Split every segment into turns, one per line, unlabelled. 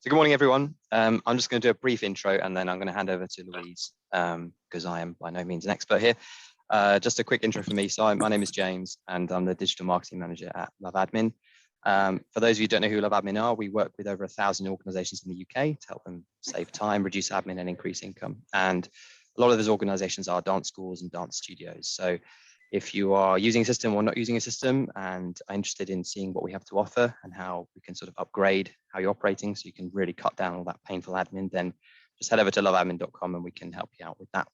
So good morning, everyone. I'm just going to do a brief intro and then I'm going to hand over to Louise because I am by no means an expert here. Just a quick intro for me. So my name is James and I'm the Digital Marketing Manager at LoveAdmin. For those of you who don't know who LoveAdmin are, we work with over 1,000 organizations in the UK to help them save time, reduce admin and increase income. And a lot of those organizations are dance schools and dance studios. So if you are using a system or not using a system and are interested in seeing what we have to offer and how we can sort of upgrade how you're operating so you can really cut down all that painful admin, then just head over to loveadmin.com and we can help you out with that.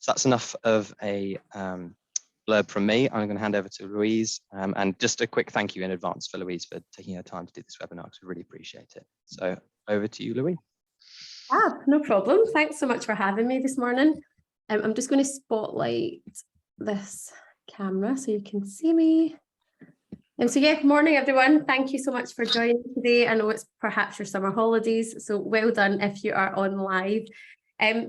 So that's enough of a blurb from me. I'm going to hand over to Louise, and just a quick thank you in advance for Louise for taking her time to do this webinar because we really appreciate it. So over to you, Louise.
No problem. Thanks so much for having me this morning. I'm just going to spotlight this camera so you can see me. So yeah, good morning everyone. Thank you so much for joining today. I know it's perhaps your summer holidays, so well done if you are on live.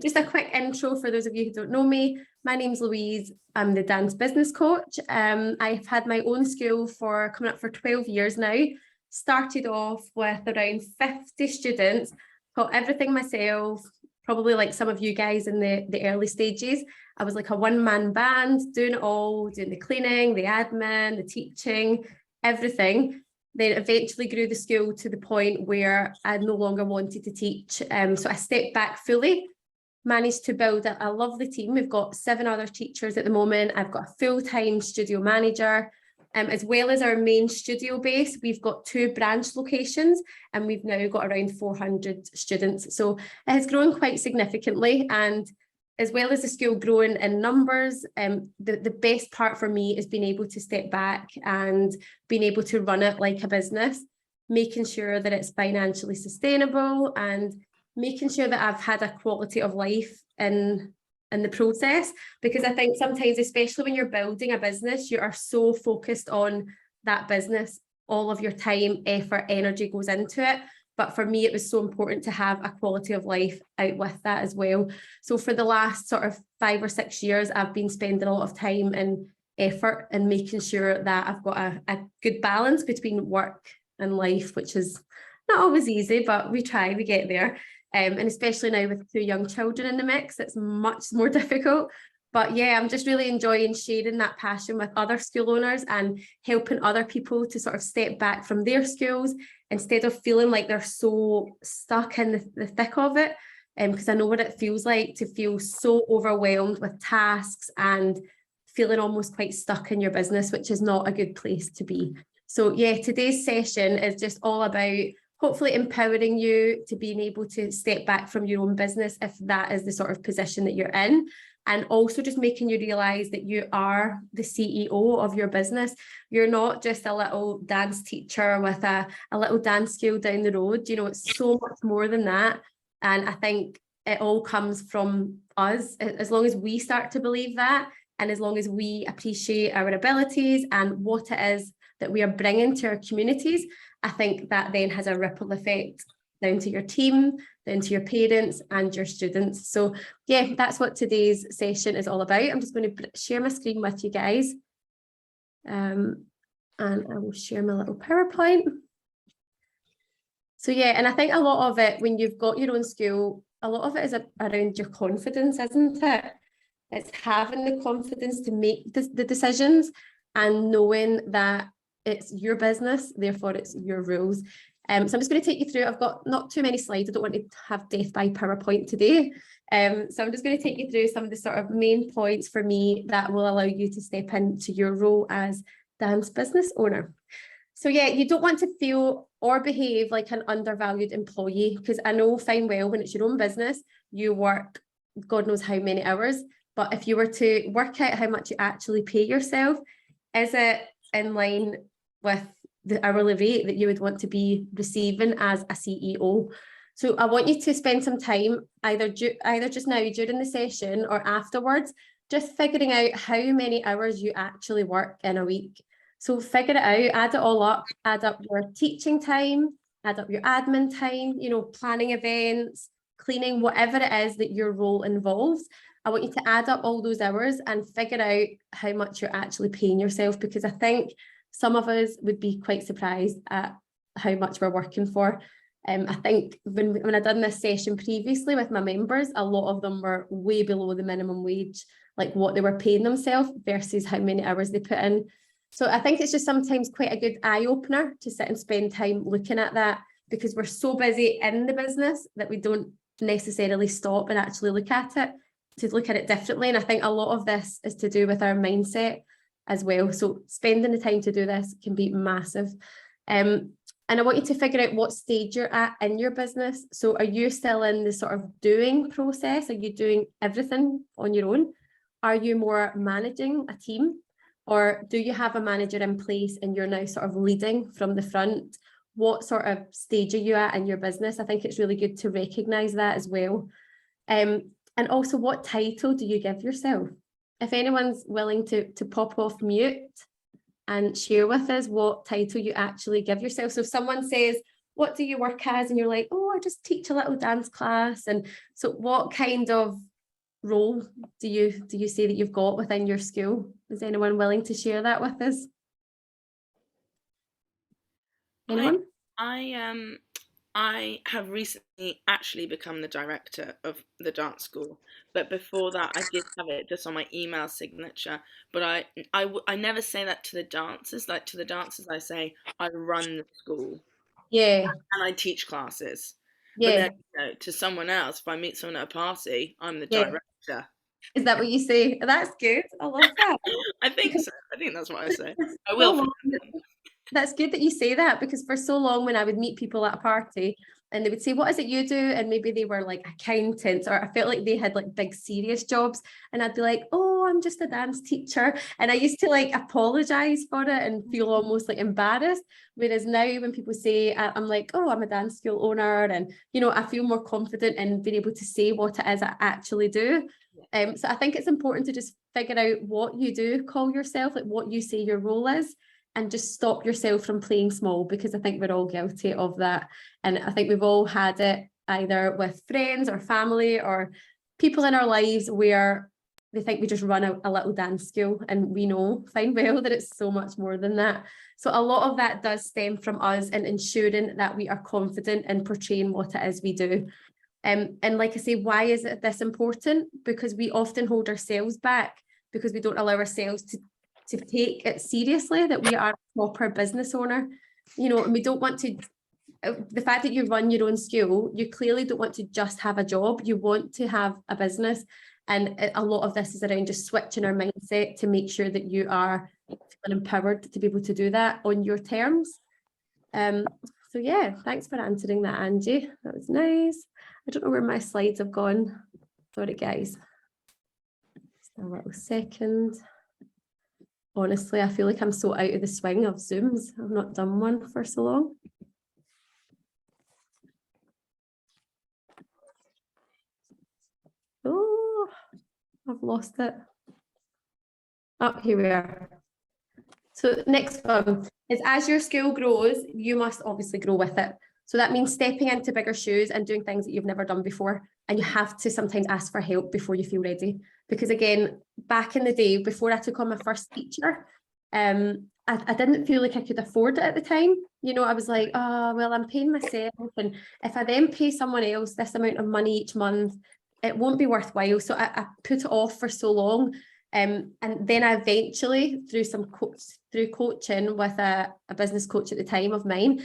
Just a quick intro for those of you who don't know me. My name's Louise. I'm the dance business coach. I've had my own school for coming up for 12 years now. Started off with around 50 students, taught everything myself, probably like some of you guys in the early stages. I was like a one-man band, doing it all, doing the cleaning, the admin, the teaching, everything. Then eventually grew the school to the point where I no longer wanted to teach. So I stepped back fully, managed to build a lovely team. We've got 7 other teachers at the moment. I've got a full-time studio manager. As well as our main studio base, we've got 2 branch locations and we've now got around 400 students. So it has grown quite significantly, and as well as the school growing in numbers, the best part for me is being able to step back and being able to run it like a business, making sure that it's financially sustainable and making sure that I've had a quality of life in the process, because I think sometimes, especially when you're building a business, you are so focused on that business, all of your time, effort, energy goes into it. But for me, it was so important to have a quality of life out with that as well. So for the last sort of 5 or 6 years, I've been spending a lot of time and effort and making sure that I've got a good balance between work and life, which is not always easy, but we get there. And especially now with 2 young children in the mix, it's much more difficult. But yeah, I'm just really enjoying sharing that passion with other school owners and helping other people to sort of step back from their schools instead of feeling like they're so stuck in the thick of it. Because I know what it feels like to feel so overwhelmed with tasks and feeling almost quite stuck in your business, which is not a good place to be. So yeah, today's session is just all about hopefully empowering you to being able to step back from your own business if that is the sort of position that you're in, and also just making you realise that you are the CEO of your business. You're not just a little dance teacher with a little dance school down the road. You know, it's so much more than that. And I think it all comes from us. As long as we start to believe that, and as long as we appreciate our abilities and what it is that we are bringing to our communities, I think that then has a ripple effect down to your team, down to your parents and your students. So yeah, that's what today's session is all about. I'm just going to share my screen with you guys. And I will share my little PowerPoint. So yeah, and I think a lot of it, when you've got your own school, a lot of it is around your confidence, isn't it? It's having the confidence to make the decisions and knowing that it's your business, therefore it's your rules. So I'm just going to take you through. I've got not too many slides. I don't want to have death by PowerPoint today. So I'm just going to take you through some of the sort of main points for me that will allow you to step into your role as dance business owner. So yeah, you don't want to feel or behave like an undervalued employee, because I know fine well when it's your own business, you work God knows how many hours. But if you were to work out how much you actually pay yourself, is it in line with the hourly rate that you would want to be receiving as a CEO? So I want you to spend some time either just now during the session or afterwards, just figuring out how many hours you actually work in a week. So figure it out, add it all up, add up your teaching time, add up your admin time, you know, planning events, cleaning, whatever it is that your role involves. I want you to add up all those hours and figure out how much you're actually paying yourself, because I think some of us would be quite surprised at how much we're working for. I think when I done this session previously with my members, a lot of them were way below the minimum wage, like what they were paying themselves versus how many hours they put in. So I think it's just sometimes quite a good eye opener to sit and spend time looking at that, because we're so busy in the business that we don't necessarily stop and actually look at it differently. And I think a lot of this is to do with our mindset as well. So spending the time to do this can be massive. And I want you to figure out what stage you're at in your business. So are you still in the sort of doing process? Are you doing everything on your own? Are you more managing a team? Or do you have a manager in place and you're now sort of leading from the front? What sort of stage are you at in your business? I think it's really good to recognise that as well. And also, what title do you give yourself? If anyone's willing to pop off mute and share with us what title you actually give yourself. So if someone says, what do you work as? And you're like, oh, I just teach a little dance class. And so what kind of role do you say that you've got within your school? Is anyone willing to share that with us? Anyone?
I have recently actually become the director of the dance school, but before that I did have it just on my email signature. But I never say that to the dancers. Like, to the dancers I say I run the school.
Yeah.
And I teach classes.
Yeah.
But then, to someone else, if I meet someone at a party, I'm the
Yeah.
director.
Is that what you say? That's good. I love that.
I think so. I think that's what I say. I will.
That's good that you say that, because for so long when I would meet people at a party and they would say, what is it you do? And maybe they were like accountants, or I felt like they had like big serious jobs. And I'd be like, oh, I'm just a dance teacher. And I used to like apologize for it and feel almost like embarrassed. Whereas now when people say, I'm like, oh, I'm a dance school owner. And, you know, I feel more confident in being able to say what it is I actually do. So I think it's important to just figure out what you do call yourself, like what you say your role is, and just stop yourself from playing small, because I think we're all guilty of that. And I think we've all had it either with friends or family or people in our lives where they think we just run a little dance school, and we know fine well that it's so much more than that. So a lot of that does stem from us and ensuring that we are confident in portraying what it is we do. And like I say, why is it this important? Because we often hold ourselves back because we don't allow ourselves to take it seriously, that we are a proper business owner, you know, and we don't want to, the fact that you run your own school, you clearly don't want to just have a job, you want to have a business. And a lot of this is around just switching our mindset to make sure that you are feeling empowered to be able to do that on your terms. So yeah, thanks for answering that, Angie. That was nice. I don't know where my slides have gone. Sorry, guys. Just a little second. Honestly, I feel like I'm so out of the swing of Zooms. I've not done one for so long. Oh, I've lost it. Oh, here we are. So next one is, as your school grows, you must obviously grow with it. So that means stepping into bigger shoes and doing things that you've never done before. And you have to sometimes ask for help before you feel ready. Because again, back in the day, before I took on my first teacher, I didn't feel like I could afford it at the time. You know, I was like, oh, well, I'm paying myself. And if I then pay someone else this amount of money each month, it won't be worthwhile. So I put it off for so long. And then I eventually, through coaching with a business coach at the time of mine,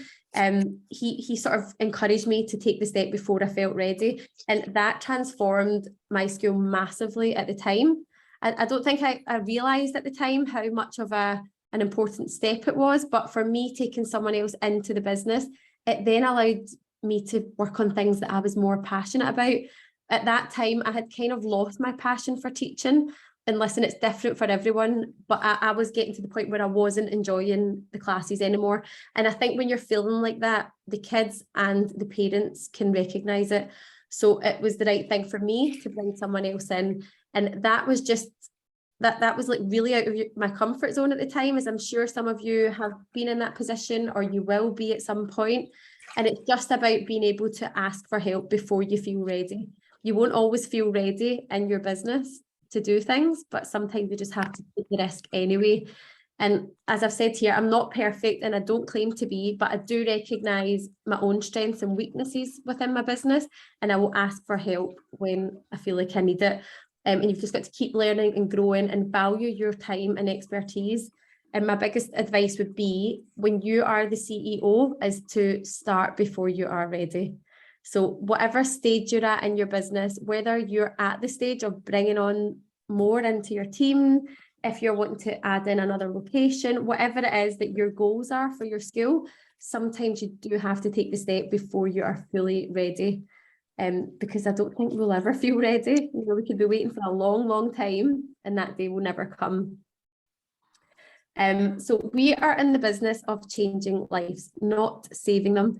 he sort of encouraged me to take the step before I felt ready. And that transformed my school massively at the time. I don't think I realised at the time how much of an important step it was, but for me, taking someone else into the business, it then allowed me to work on things that I was more passionate about. At that time, I had kind of lost my passion for teaching. And listen, it's different for everyone, but I was getting to the point where I wasn't enjoying the classes anymore. And I think when you're feeling like that, the kids and the parents can recognise it. So it was the right thing for me to bring someone else in. And that was just, that was like really out of my comfort zone at the time, as I'm sure some of you have been in that position, or you will be at some point. And it's just about being able to ask for help before you feel ready. You won't always feel ready in your business to do things, but sometimes you just have to take the risk anyway. And as I've said here, I'm not perfect and I don't claim to be, but I do recognise my own strengths and weaknesses within my business, and I will ask for help when I feel like I need it. And you've just got to keep learning and growing and value your time and expertise. And my biggest advice would be, when you are the CEO, is to start before you are ready. So whatever stage you're at in your business, whether you're at the stage of bringing on more into your team, if you're wanting to add in another location, whatever it is that your goals are for your school, sometimes you do have to take the step before you are fully ready. Because I don't think we'll ever feel ready. You know, we could be waiting for a long, long time and that day will never come. So we are in the business of changing lives, not saving them.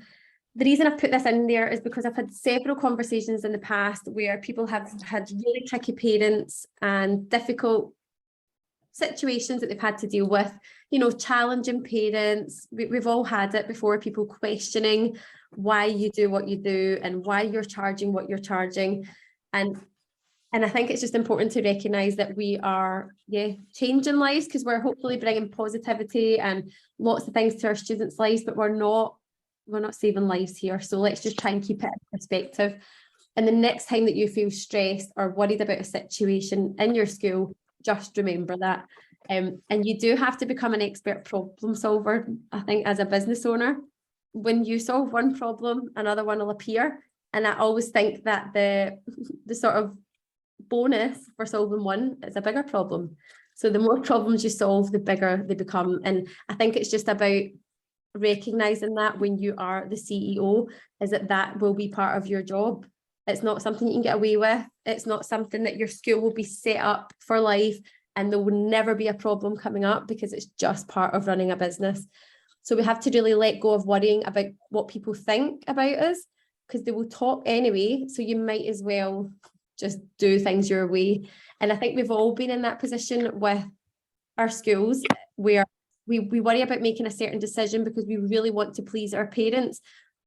The reason I've put this in there is because I've had several conversations in the past where people have had really tricky parents and difficult situations that they've had to deal with, you know, challenging parents. We've all had it before, people questioning why you do what you do and why you're charging what you're charging. And I think it's just important to recognise that we are, changing lives, because we're hopefully bringing positivity and lots of things to our students' lives, but we're not saving lives here. So let's just try and keep it in perspective. And the next time that you feel stressed or worried about a situation in your school, just remember that. And you do have to become an expert problem solver, I think, as a business owner. When you solve one problem, another one will appear. And I always think that the sort of bonus for solving one is a bigger problem. So the more problems you solve, the bigger they become. And I think it's just about recognizing that when you are the CEO, is that will be part of your job. It's not something you can get away with. It's not something that your school will be set up for life and there will never be a problem coming up, because it's just part of running a business. So we have to really let go of worrying about what people think about us, because they will talk anyway. So you might as well just do things your way. And I think we've all been in that position with our schools where we worry about making a certain decision because we really want to please our parents.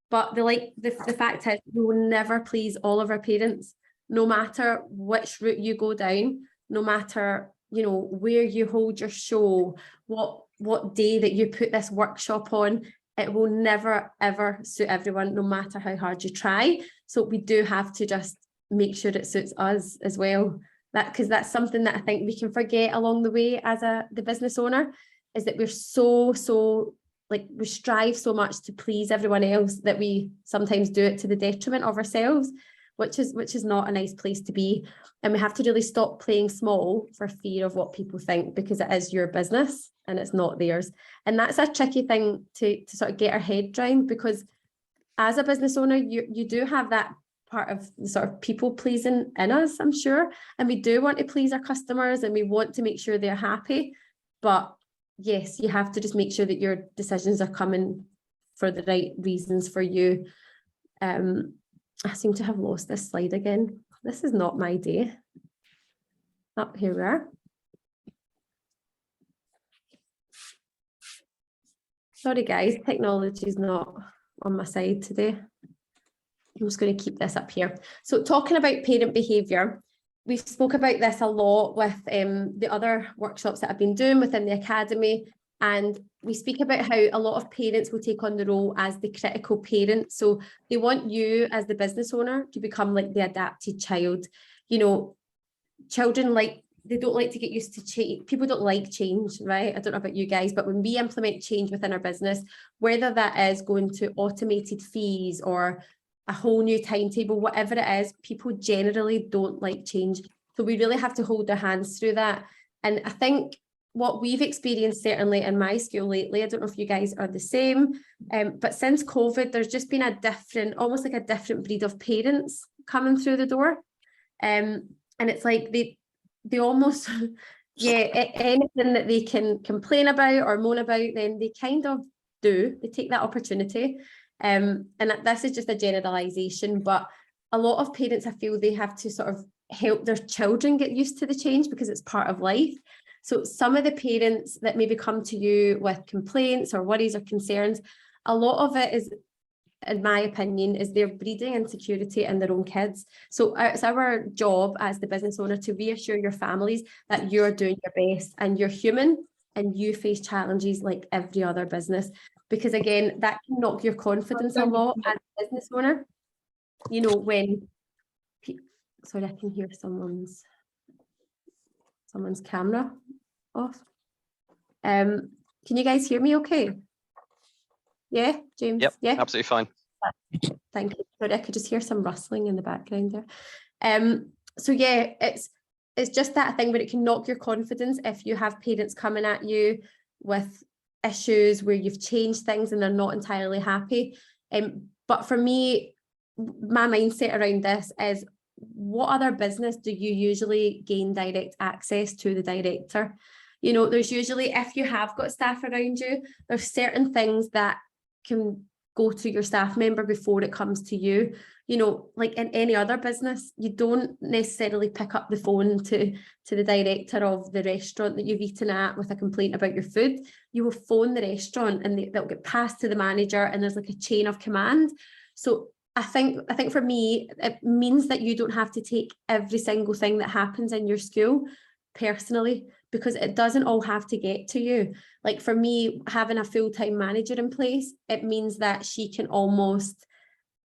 But the fact is, we will never please all of our parents, no matter which route you go down, no matter, you know, where you hold your show, what day that you put this workshop on. It will never, ever suit everyone, no matter how hard you try. So we do have to just make sure it suits us as well. Because that's something that I think we can forget along the way as the business owner, is that we're so like, we strive so much to please everyone else that we sometimes do it to the detriment of ourselves, which is not a nice place to be. And we have to really stop playing small for fear of what people think, because it is your business and it's not theirs. And that's a tricky thing to sort of get our head around, because as a business owner, you do have that part of the sort of people pleasing in us, I'm sure. And we do want to please our customers and we want to make sure they're happy. But yes, you have to just make sure that your decisions are coming for the right reasons for you. I seem to have lost this slide again. This is not my day. Oh, here we are. Sorry guys, technology is not on my side today. I'm just going to keep this up here. So talking about parent behaviour, we've spoke about this a lot with the other workshops that I've been doing within the academy, and we speak about how a lot of parents will take on the role as the critical parent. So they want you as the business owner to become like the adapted child. You know, children they don't like to get used to change. People don't like change, right? I don't know about you guys, but when we implement change within our business, whether that is going to automated fees or a whole new timetable, whatever it is, people generally don't like change. So we really have to hold their hands through that. And I think what we've experienced, certainly in my school lately, I don't know if you guys are the same, but since COVID, there's just been almost like a different breed of parents coming through the door. And it's like they almost, anything that they can complain about or moan about, then they kind of do. They take that opportunity. And this is just a generalization, but a lot of parents, I feel they have to sort of help their children get used to the change because it's part of life. So some of the parents that maybe come to you with complaints or worries or concerns, a lot of it is, in my opinion, is they're breeding insecurity in their own kids. So it's our job as the business owner to reassure your families that you're doing your best and you're human and you face challenges like every other business, because again, that can knock your confidence a lot as a business owner. You know, when, sorry, I can hear someone's camera off. Can you guys hear me okay? Yeah, James?
Yep,
yeah,
absolutely fine.
Thank you. Sorry, I could just hear some rustling in the background there. So yeah, it's just that thing where it can knock your confidence if you have parents coming at you with issues where you've changed things and they're not entirely happy. But for me, my mindset around this is, what other business do you usually gain direct access to the director? You know, there's usually, if you have got staff around you, there's certain things that can go to your staff member before it comes to you. You know, like in any other business, you don't necessarily pick up the phone to the director of the restaurant that you've eaten at with a complaint about your food. You will phone the restaurant and they'll get passed to the manager, and there's like a chain of command. So I think for me, it means that you don't have to take every single thing that happens in your school personally, because it doesn't all have to get to you. Like for me, having a full-time manager in place, it means that she can almost,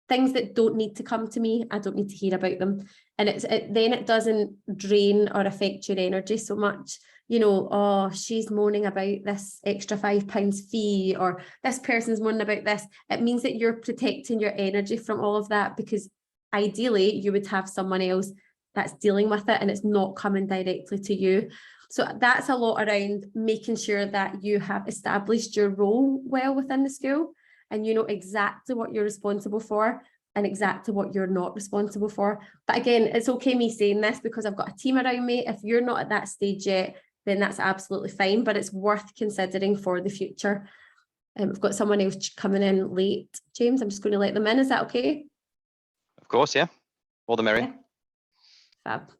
things that don't need to come to me, I don't need to hear about them. And then it doesn't drain or affect your energy so much. You know, oh, she's moaning about this extra £5 fee, or this person's moaning about this. It means that you're protecting your energy from all of that, because ideally you would have someone else that's dealing with it and it's not coming directly to you. So that's a lot around making sure that you have established your role well within the school, and you know exactly what you're responsible for and exactly what you're not responsible for. But again, it's okay me saying this because I've got a team around me. If you're not at that stage yet, then that's absolutely fine, but it's worth considering for the future. We've got someone else coming in late. James, I'm just going to let them in. Is that okay?
Of course, yeah. All the merrier.
Yeah. Fab.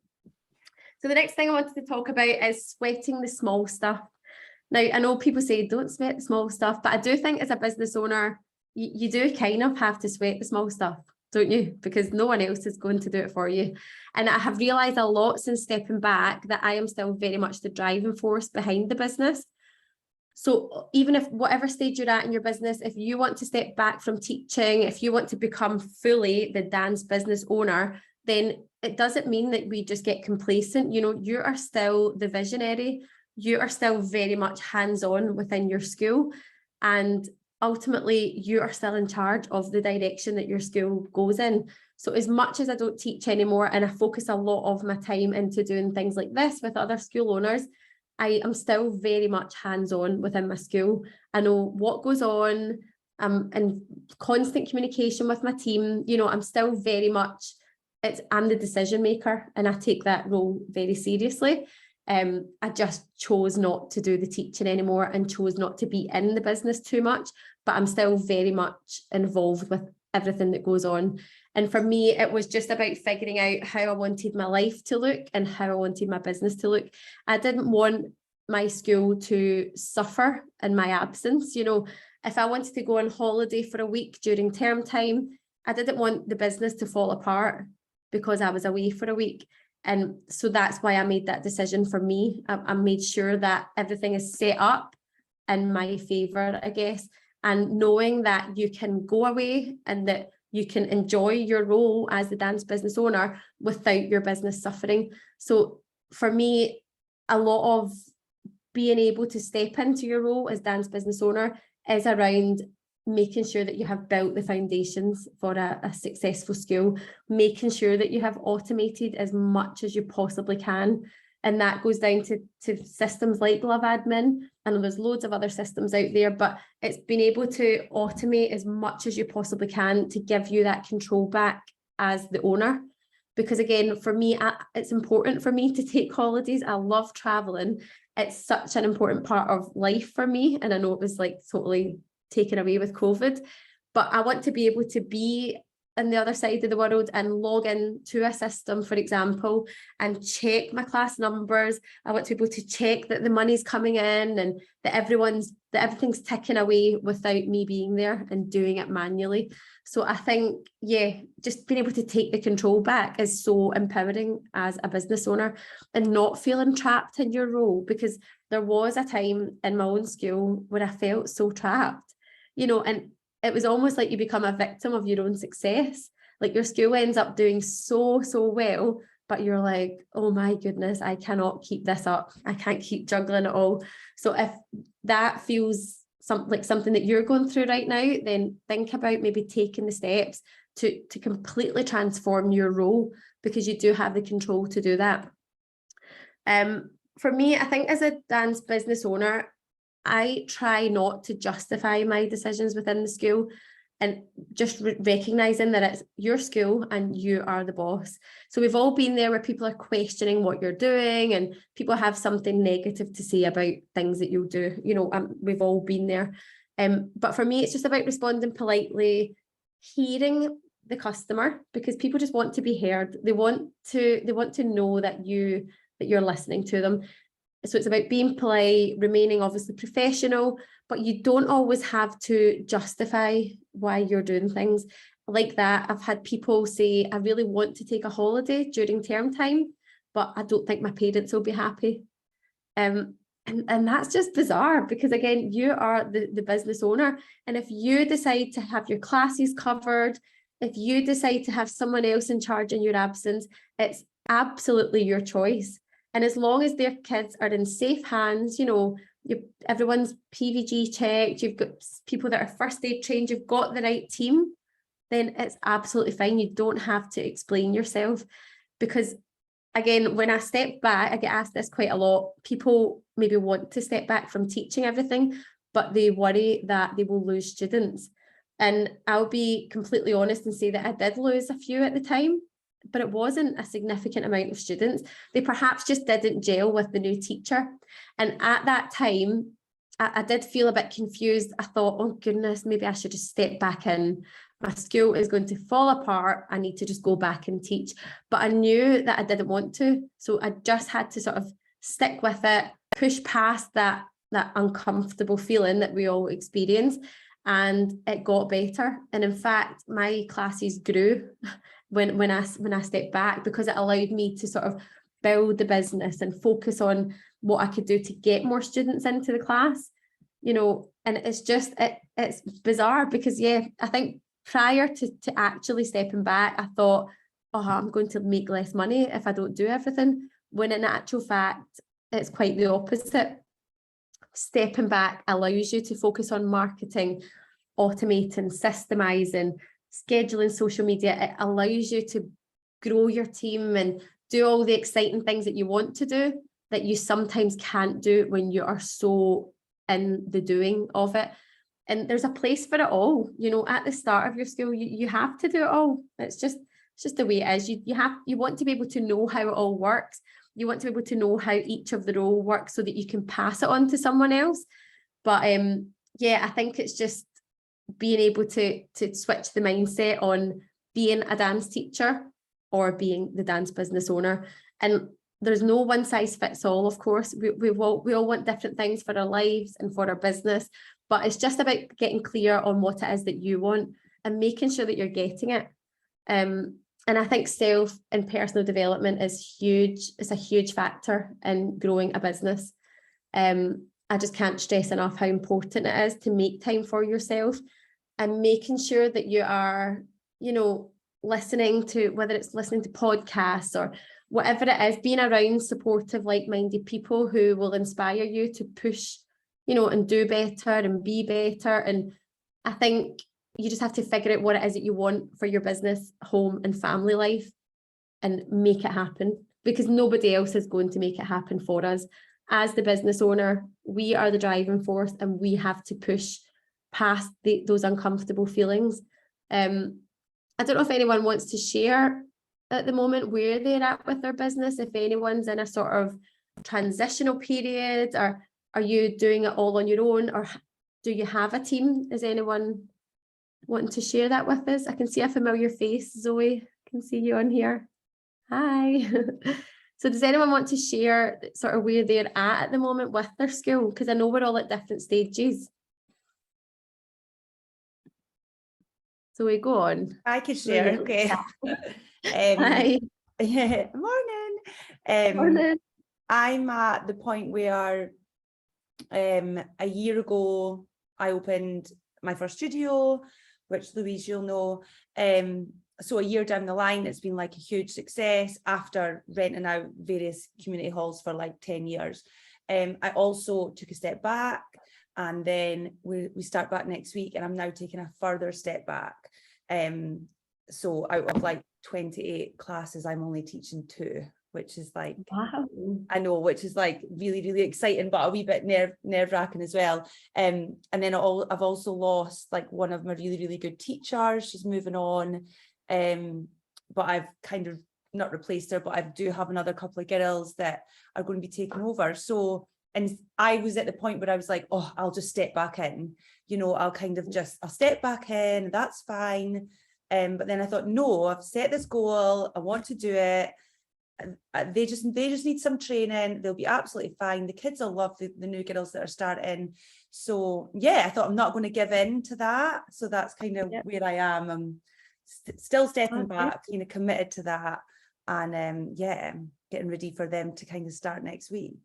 So the next thing I wanted to talk about is sweating the small stuff. Now, I know people say don't sweat the small stuff, but I do think as a business owner, you do kind of have to sweat the small stuff, don't you? Because no one else is going to do it for you. And I have realised a lot since stepping back that I am still very much the driving force behind the business. So even if whatever stage you're at in your business, if you want to step back from teaching, if you want to become fully the dance business owner, then it doesn't mean that we just get complacent. You know, you are still the visionary. You are still very much hands-on within your school. And ultimately, you are still in charge of the direction that your school goes in. So as much as I don't teach anymore and I focus a lot of my time into doing things like this with other school owners, I am still very much hands-on within my school. I know what goes on. I'm in constant communication with my team. You know, I'm still very much, I'm the decision maker, and I take that role very seriously. I just chose not to do the teaching anymore and chose not to be in the business too much, but I'm still very much involved with everything that goes on. And for me, it was just about figuring out how I wanted my life to look and how I wanted my business to look. I didn't want my school to suffer in my absence. You know, if I wanted to go on holiday for a week during term time, I didn't want the business to fall apart because I was away for a week. And so that's why I made that decision for me. I made sure that everything is set up in my favour, I guess. And knowing that you can go away and that you can enjoy your role as the dance business owner without your business suffering. So for me, a lot of being able to step into your role as dance business owner is around making sure that you have built the foundations for a successful school, making sure that you have automated as much as you possibly can. And that goes down to systems like LoveAdmin. I know there's loads of other systems out there, but it's being able to automate as much as you possibly can to give you that control back as the owner. Because again, for me, it's important for me to take holidays. I love traveling. It's such an important part of life for me. And I know it was like totally taken away with COVID, but I want to be able to be on the other side of the world and log in to a system, for example, and check my class numbers. I want to be able to check that the money's coming in and that everything's ticking away without me being there and doing it manually. So I think, yeah, just being able to take the control back is so empowering as a business owner and not feeling trapped in your role, because there was a time in my own school where I felt so trapped, you know, and it was almost like you become a victim of your own success. Like your school ends up doing so well, but you're like, oh my goodness, I cannot keep this up. I can't keep juggling it all. So if that feels like something that you're going through right now, then think about maybe taking the steps to completely transform your role, because you do have the control to do that. For me, I think as a dance business owner, I try not to justify my decisions within the school, and just recognizing that it's your school and you are the boss. So we've all been there where people are questioning what you're doing, and people have something negative to say about things that you'll do. You know, we've all been there. But for me, it's just about responding politely, hearing the customer, because people just want to be heard. They want to know that you're listening to them. So it's about being polite, remaining obviously professional, but you don't always have to justify why you're doing things like that. I've had people say, I really want to take a holiday during term time, but I don't think my parents will be happy. And that's just bizarre, because again, you are the business owner. And if you decide to have your classes covered, if you decide to have someone else in charge in your absence, it's absolutely your choice. And as long as their kids are in safe hands, you know, everyone's PVG checked, you've got people that are first aid trained, you've got the right team, then it's absolutely fine. You don't have to explain yourself. Because again, when I step back, I get asked this quite a lot. People maybe want to step back from teaching everything, but they worry that they will lose students. And I'll be completely honest and say that I did lose a few at the time, but it wasn't a significant amount of students. They perhaps just didn't gel with the new teacher. And at that time, I did feel a bit confused. I thought, oh goodness, maybe I should just step back in. My school is going to fall apart. I need to just go back and teach. But I knew that I didn't want to. So I just had to sort of stick with it, push past that uncomfortable feeling that we all experience. And it got better. And in fact, my classes grew when I stepped back, because it allowed me to sort of build the business and focus on what I could do to get more students into the class, you know. And it's just, it's bizarre, because yeah, I think prior to actually stepping back, I thought, oh, I'm going to make less money if I don't do everything, when in actual fact, it's quite the opposite. Stepping back allows you to focus on marketing, automating, systemizing, scheduling social media. It allows you to grow your team and do all the exciting things that you want to do that you sometimes can't do when you are so in the doing of it. And there's a place for it all. You know, at the start of your school, you have to do it all. It's just the way it is. You want to be able to know how it all works. You want to be able to know how each of the role works so that you can pass it on to someone else. But yeah, I think it's just being able to switch the mindset on being a dance teacher or being the dance business owner. And there's no one size fits all, of course. We all want different things for our lives and for our business, but it's just about getting clear on what it is that you want and making sure that you're getting it. And I think self and personal development is huge. It's a huge factor in growing a business. I just can't stress enough how important it is to make time for yourself and making sure that you are, you know, listening to, whether it's listening to podcasts or whatever it is, being around supportive, like-minded people who will inspire you to push, you know, and do better and be better. And I think you just have to figure out what it is that you want for your business, home and family life and make it happen, because nobody else is going to make it happen for us. As the business owner, we are the driving force and we have to push past those uncomfortable feelings. I don't know if anyone wants to share at the moment where they're at with their business, if anyone's in a sort of transitional period, or are you doing it all on your own, or do you have a team? Is anyone wanting to share that with us? I can see a familiar face. Zoe, I can see you on here. Hi. So does anyone want to share sort of where they're at the moment with their school? Because I know we're all at different stages. So we go on.
I could share, okay.
Hi.
Morning.
Morning.
I'm at the point where A year ago, I opened my first studio, which Louise, you'll know. So a year down the line, it's been like a huge success after renting out various community halls for like 10 years. I also took a step back, and then we start back next week, and I'm now taking a further step back. So out of like 28 classes, I'm only teaching 2, which is like,
Wow.
I know, which is like really, really exciting, but a wee bit nerve-wracking as well. And then I've also lost like one of my really, really good teachers. She's moving on. But I've kind of not replaced her, but I do have another couple of girls that are going to be taking over. So, and I was at the point where I was like, oh, I'll just step back in, you know, I'll step back in, that's fine. But then I thought, no, I've set this goal, I want to do it. They just need some training, they'll be absolutely fine. The kids will love the new girls that are starting. So yeah, I thought I'm not going to give in to that. So that's kind of where I am. I'm still stepping back, you know, committed to that. And yeah, getting ready for them to kind of start next week.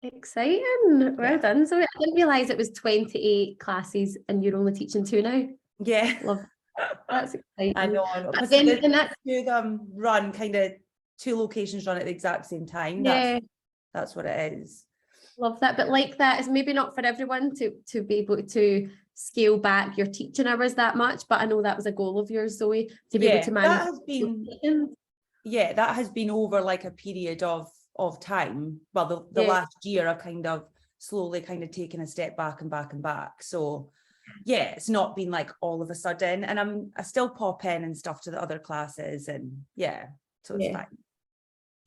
Exciting. Well done. So I didn't realise it was 28 classes and you're only teaching 2 now.
Yeah.
Love that. That's exciting.
I know. Because
And that's
2 of them run kind of 2 locations run at the exact same time. That's what it is.
Love that. But like that is maybe not for everyone to be able to scale back your teaching hours that much. But I know that was a goal of yours, Zoe, to be able to manage.
That has been over like a period of time. Well, the last year I've kind of slowly kind of taken a step back and back. So yeah, it's not been like all of a sudden. And I still pop in and stuff to the other classes, and so it's fine.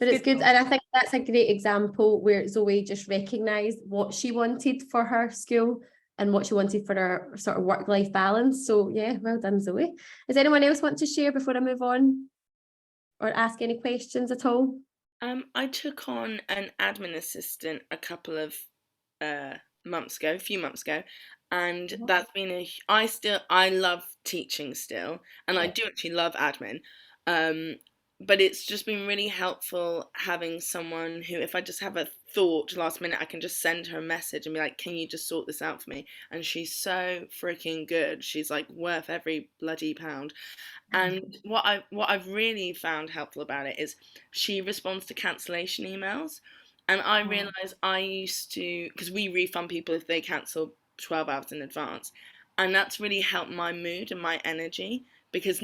But it's good. And I think that's a great example where Zoe just recognised what she wanted for her school and what she wanted for her sort of work-life balance. So yeah, well done, Zoe. Does anyone else want to share before I move on or ask any questions at all?
I took on an admin assistant a few months ago, and that's been I love teaching still, and I do actually love admin. But it's just been really helpful having someone who, if I just have a thought last minute, I can just send her a message and be like, can you just sort this out for me? And she's so freaking good. She's like worth every bloody pound. And what I've really found helpful about it is she responds to cancellation emails. And I realised I used to, because we refund people if they cancel 12 hours in advance. And that's really helped my mood and my energy, because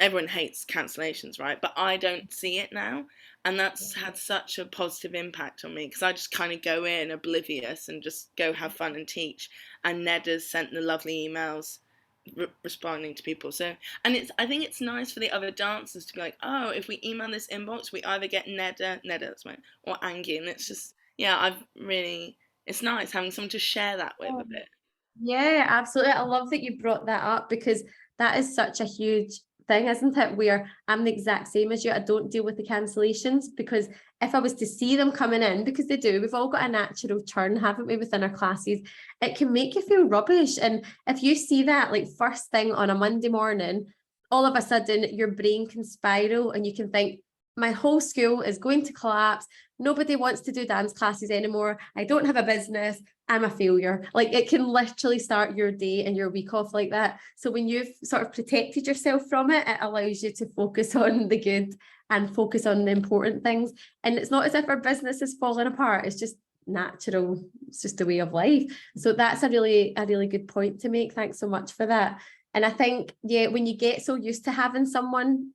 everyone hates cancellations, right? But I don't see it now. And that's had such a positive impact on me, because I just kind of go in oblivious and just go have fun and teach. And Ned has sent the lovely emails responding to people. So, and I think it's nice for the other dancers to be like, oh, if we email this inbox, we either get Neda, that's mine, or Angie. And it's just, it's nice having someone to share that with a bit.
Yeah, absolutely. I love that you brought that up, because that is such a huge thing, isn't it? Where I'm the exact same as you. I don't deal with the cancellations, because if I was to see them coming in, because they do, we've all got a natural churn, haven't we, within our classes, it can make you feel rubbish. And if you see that like first thing on a Monday morning, all of a sudden your brain can spiral and you can think, my whole school is going to collapse. Nobody wants to do dance classes anymore. I don't have a business. I'm a failure. Like, it can literally start your day and your week off like that. So when you've sort of protected yourself from it, it allows you to focus on the good and focus on the important things. And it's not as if our business is falling apart. It's just natural. It's just a way of life. So that's a really good point to make. Thanks so much for that. And I think, when you get so used to having someone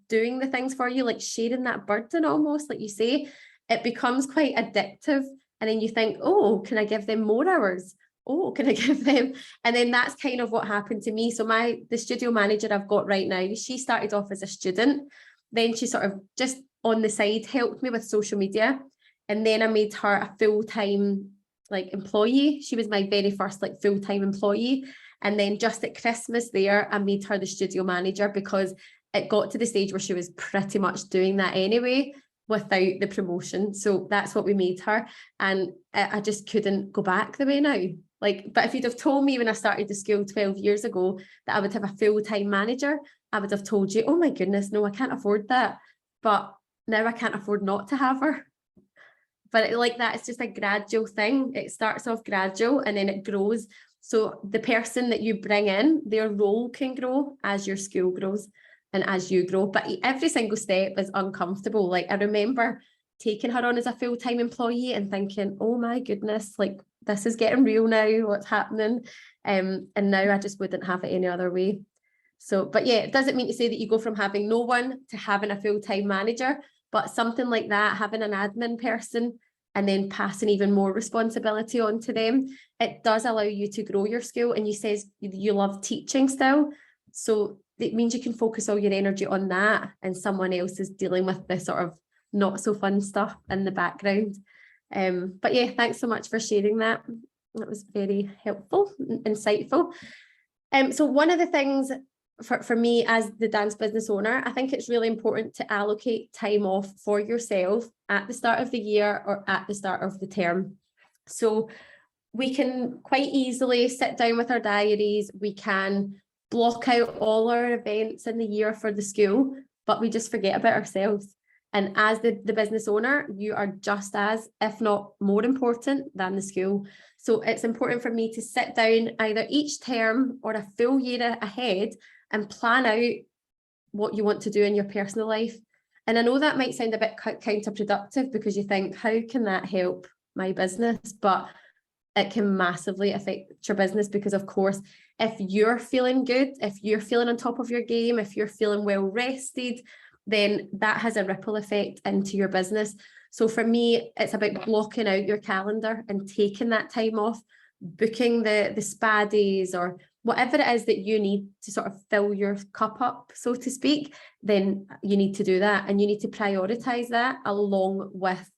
doing the things for you, like sharing that burden almost, like you say, it becomes quite addictive. And then you think, oh, can I give them more hours? Oh, can I give them? And then that's kind of what happened to me. So the studio manager I've got right now, she started off as a student. Then she sort of just on the side helped me with social media. And then I made her a full-time like employee. She was my very first like full-time employee. And then just at Christmas there, I made her the studio manager, because it got to the stage where she was pretty much doing that anyway without the promotion. So that's what we made her. And I just couldn't go back the way now. Like, but if you'd have told me when I started the school 12 years ago that I would have a full-time manager, I would have told you, oh my goodness, no, I can't afford that. But now I can't afford not to have her. like that, it's just a gradual thing. It starts off gradual and then it grows. So the person that you bring in, their role can grow as your school grows and as you grow. But every single step is uncomfortable. Like I remember taking her on as a full-time employee and thinking, oh my goodness, like this is getting real now, what's happening? And now I just wouldn't have it any other way. So, but yeah, it doesn't mean to say that you go from having no one to having a full-time manager, but something like that, having an admin person and then passing even more responsibility on to them, it does allow you to grow your skill. And you says you love teaching still. So it means you can focus all your energy on that and someone else is dealing with the sort of not so fun stuff in the background. But yeah, thanks so much for sharing that. That was very helpful, insightful. So one of the things for me as the dance business owner, I think it's really important to allocate time off for yourself at the start of the year or at the start of the term. So we can quite easily sit down with our diaries, we can block out all our events in the year for the school, but we just forget about ourselves. And as the business owner, you are just as, if not more important than the school. So it's important for me to sit down either each term or a full year ahead and plan out what you want to do in your personal life. And I know that might sound a bit counterproductive because you think, how can that help my business? But it can massively affect your business because, of course, if you're feeling good, if you're feeling on top of your game, if you're feeling well rested, then that has a ripple effect into your business. So for me, it's about blocking out your calendar and taking that time off, booking the spa days or whatever it is that you need to sort of fill your cup up, so to speak, then you need to do that. And you need to prioritize that along with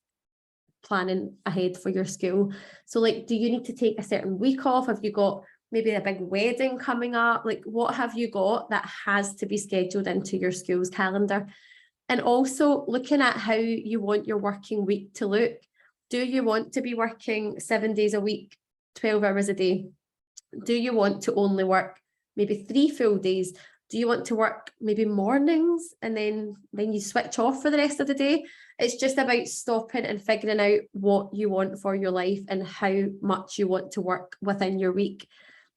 planning ahead for your school. So like, do you need to take a certain week off? Have you got maybe a big wedding coming up? Like, what have you got that has to be scheduled into your school's calendar? And also looking at how you want your working week to look. Do you want to be working 7 days a week, 12 hours a day? Do you want to only work maybe 3 full days? Do you want to work maybe mornings and then you switch off for the rest of the day? It's just about stopping and figuring out what you want for your life and how much you want to work within your week.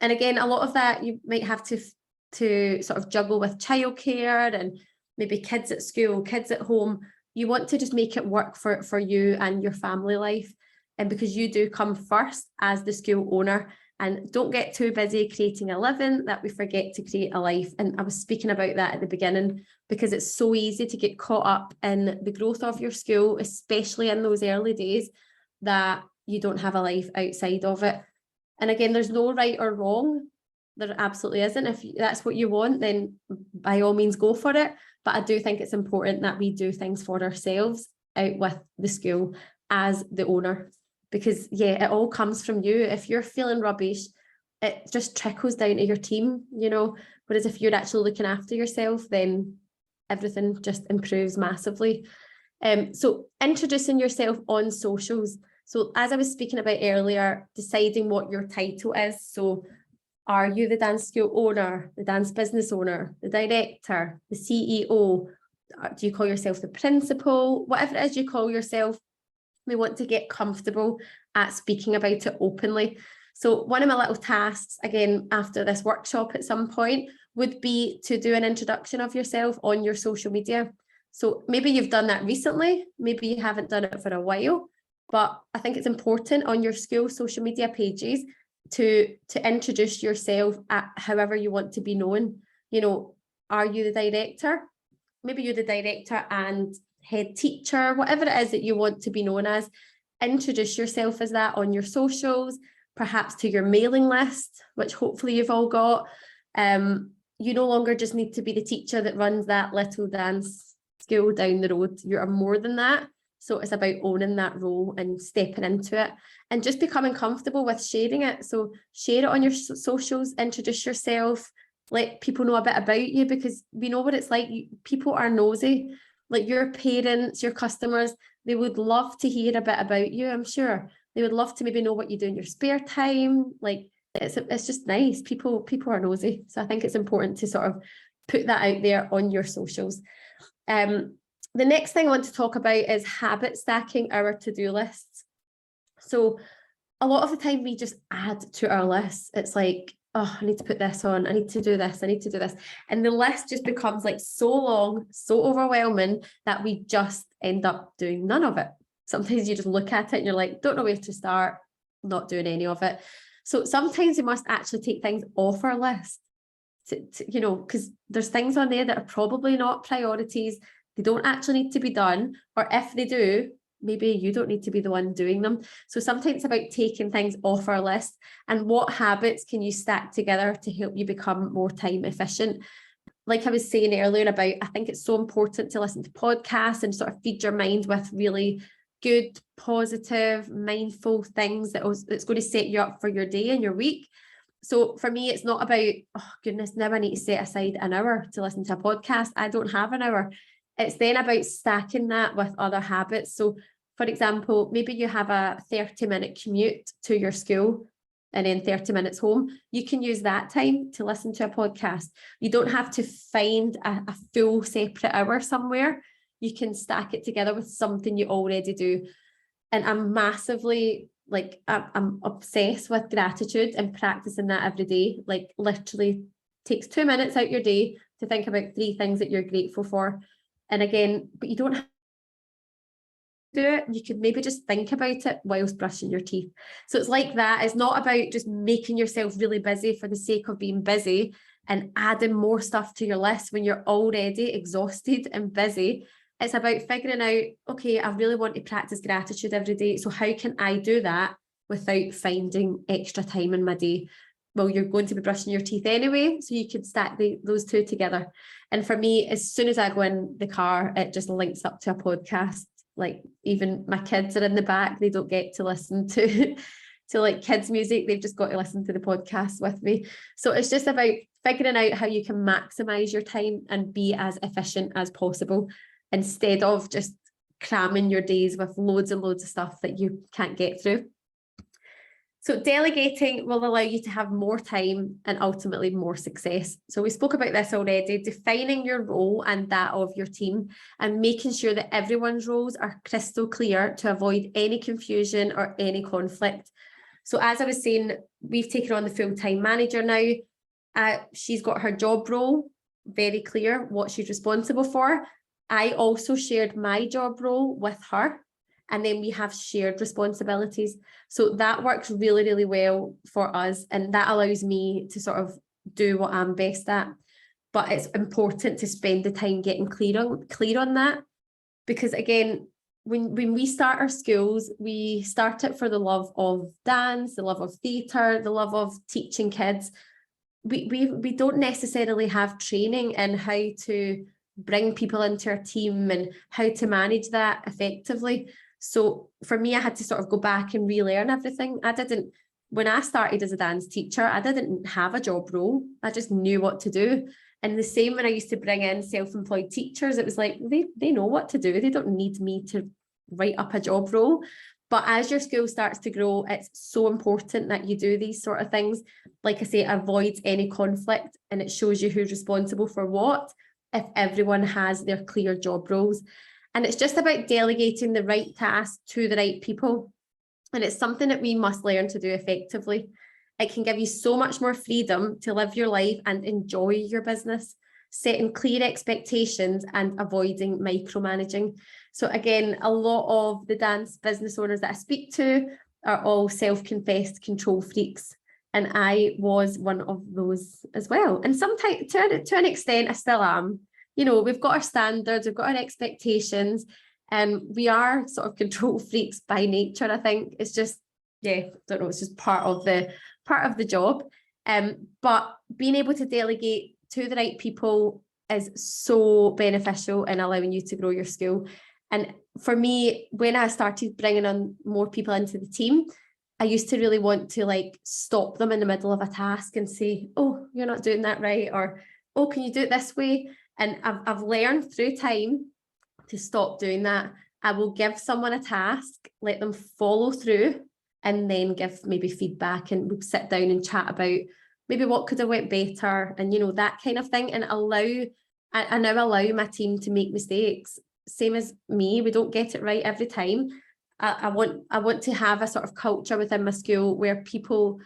And again, a lot of that you might have to sort of juggle with childcare and maybe kids at school, kids at home. You want to just make it work for you and your family life. And because you do come first as the school owner. And don't get too busy creating a living that we forget to create a life. And I was speaking about that at the beginning because it's so easy to get caught up in the growth of your school, especially in those early days, that you don't have a life outside of it. And again, there's no right or wrong. There absolutely isn't. If that's what you want, then by all means go for it. But I do think it's important that we do things for ourselves out with the school as the owner. Because yeah, it all comes from you. If you're feeling rubbish, it just trickles down to your team, you know, whereas if you're actually looking after yourself, then everything just improves massively. So introducing yourself on socials. So as I was speaking about earlier, deciding what your title is. So are you the dance school owner, the dance business owner, the director, the CEO? Do you call yourself the principal? Whatever it is you call yourself, we want to get comfortable at speaking about it openly. So one of my little tasks, again, after this workshop at some point, would be to do an introduction of yourself on your social media. So maybe you've done that recently, maybe you haven't done it for a while, but I think it's important on your school social media pages to introduce yourself at however you want to be known. You know, are you the director? Maybe you're the director and head teacher, whatever it is that you want to be known as. Introduce yourself as that on your socials, perhaps to your mailing list, which hopefully you've all got. You no longer just need to be the teacher that runs that little dance school down the road. You are more than that. So it's about owning that role and stepping into it and just becoming comfortable with sharing it. So share it on your socials, introduce yourself, let people know a bit about you, because we know what it's like. People are nosy. Like your parents, your customers, they would love to hear a bit about you, I'm sure. They would love to maybe know what you do in your spare time. Like it's just nice. People are nosy. So I think it's important to sort of put that out there on your socials. The next thing I want to talk about is habit stacking our to-do lists. So a lot of the time we just add to our list. It's like, oh, I need to put this on. I need to do this. I need to do this. And the list just becomes like so long, so overwhelming that we just end up doing none of it. Sometimes you just look at it and you're like, don't know where to start, not doing any of it. So sometimes we must actually take things off our list, you know, because there's things on there that are probably not priorities. They don't actually need to be done. Or if they do, maybe you don't need to be the one doing them. So sometimes it's about taking things off our list, and what habits can you stack together to help you become more time efficient. Like I was saying earlier about, I think it's so important to listen to podcasts and sort of feed your mind with really good, positive, mindful things that's going to set you up for your day and your week. So for me, it's not about, oh goodness, now I need to set aside an hour to listen to a podcast. I don't have an hour. It's then about stacking that with other habits. So for example, maybe you have a 30-minute commute to your school and then 30 minutes home. You can use that time to listen to a podcast. You don't have to find a full separate hour somewhere. You can stack it together with something you already do. And I'm massively, like, I'm obsessed with gratitude and practicing that every day. Like literally takes 2 minutes out your day to think about 3 things that you're grateful for. And again, but you don't have to do it. You could maybe just think about it whilst brushing your teeth. So it's like that. It's not about just making yourself really busy for the sake of being busy and adding more stuff to your list when you're already exhausted and busy. It's about figuring out, okay, I really want to practice gratitude every day. So how can I do that without finding extra time in my day? Well, you're going to be brushing your teeth anyway, so you could stack those two together. And for me, as soon as I go in the car, it just links up to a podcast. Like even my kids are in the back, they don't get to listen to like kids music, they've just got to listen to the podcast with me. So it's just about figuring out how you can maximize your time and be as efficient as possible, instead of just cramming your days with loads and loads of stuff that you can't get through. So delegating will allow you to have more time and ultimately more success. So we spoke about this already, defining your role and that of your team and making sure that everyone's roles are crystal clear to avoid any confusion or any conflict. So as I was saying, we've taken on the full-time manager now. She's got her job role very clear, what she's responsible for. I also shared my job role with her, and then we have shared responsibilities. So that works really, really well for us, and that allows me to sort of do what I'm best at. But it's important to spend the time getting clear on that, because again, when we start our schools, we start it for the love of dance, the love of theatre, the love of teaching kids. We don't necessarily have training in how to bring people into our team and how to manage that effectively. So for me, I had to sort of go back and relearn everything. When I started as a dance teacher, I didn't have a job role. I just knew what to do. And the same when I used to bring in self-employed teachers, it was like, they know what to do. They don't need me to write up a job role. But as your school starts to grow, it's so important that you do these sort of things. Like I say, avoids any conflict, and it shows you who's responsible for what if everyone has their clear job roles. And it's just about delegating the right task to the right people. And it's something that we must learn to do effectively. It can give you so much more freedom to live your life and enjoy your business, setting clear expectations and avoiding micromanaging. So again, a lot of the dance business owners that I speak to are all self-confessed control freaks. And I was one of those as well. And sometimes, to an extent, I still am. You know, we've got our standards, we've got our expectations, and we are sort of control freaks by nature, I think. It's just, yeah, don't know, it's just part of the job. But being able to delegate to the right people is so beneficial in allowing you to grow your school. And for me, when I started bringing on more people into the team, I used to really want to like stop them in the middle of a task and say, oh, you're not doing that right, or oh, can you do it this way? And I've learned through time to stop doing that. I will give someone a task, let them follow through, and then give maybe feedback, and we'll sit down and chat about maybe what could have went better, and you know, that kind of thing. And I now allow my team to make mistakes. same as me, we don't get it right every time. I want to have a sort of culture within my school where people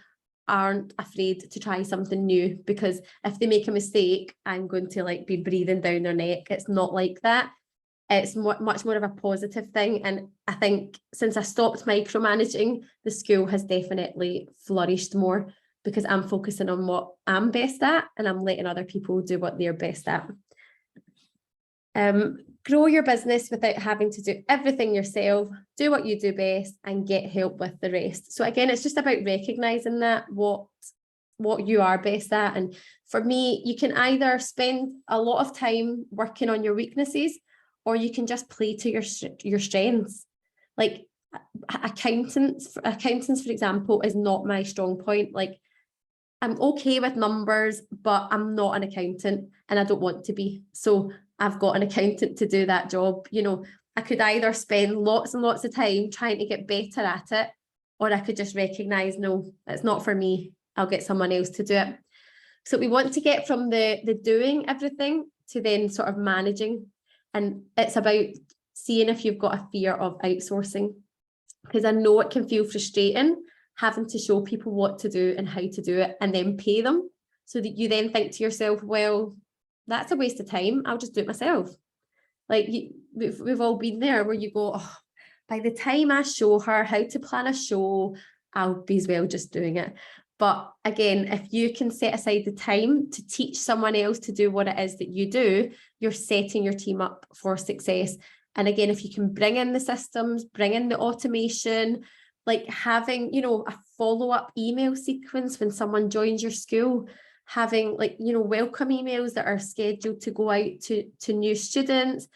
aren't afraid to try something new, because if they make a mistake, I'm going to like be breathing down their neck. It's not like that. It's much more of a positive thing. And I think since I stopped micromanaging, the school has definitely flourished more, because I'm focusing on what I'm best at and I'm letting other people do what they're best at. Grow your business without having to do everything yourself. Do what you do best and get help with the rest. So again, it's just about recognizing that what you are best at. And for me, you can either spend a lot of time working on your weaknesses, or you can just play to your strengths. Like accountants, for example, is not my strong point. Like, I'm okay with numbers, but I'm not an accountant and I don't want to be. So I've got an accountant to do that job. You know, I could either spend lots and lots of time trying to get better at it, or I could just recognize, no, it's not for me. I'll get someone else to do it. So we want to get from the doing everything to then sort of managing. And it's about seeing if you've got a fear of outsourcing, because I know it can feel frustrating having to show people what to do and how to do it and then pay them, so that you then think to yourself, well, that's a waste of time. I'll just do it myself. Like we've all been there where you go, oh, by the time I show her how to plan a show, I'll be as well just doing it. But again, if you can set aside the time to teach someone else to do what it is that you do, you're setting your team up for success. And again, if you can bring in the systems, bring in the automation, like having, you know, a follow-up email sequence when someone joins your school, having like, you know, welcome emails that are scheduled to go out to new students,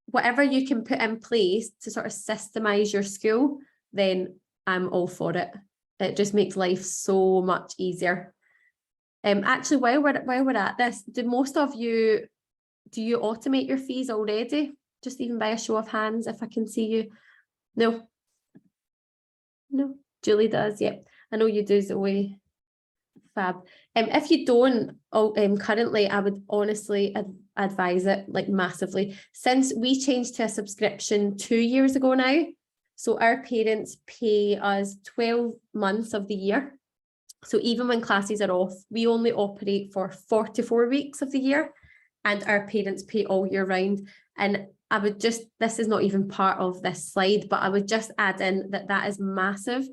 whatever you can put in place to sort of systemize your school, then I'm all for it. It just makes life so much easier. Actually, while we're at this, do you automate your fees already? Just even by a show of hands, if I can see you. No, Julie does. Yep, I know you do, Zoe. Fab. If you don't currently, I would honestly advise it like massively. Since we changed to a subscription 2 years ago now, so our parents pay us 12 months of the year. So even when classes are off, we only operate for 44 weeks of the year, and our parents pay all year round. And I would just, this is not even part of this slide, but I would just add in that is massive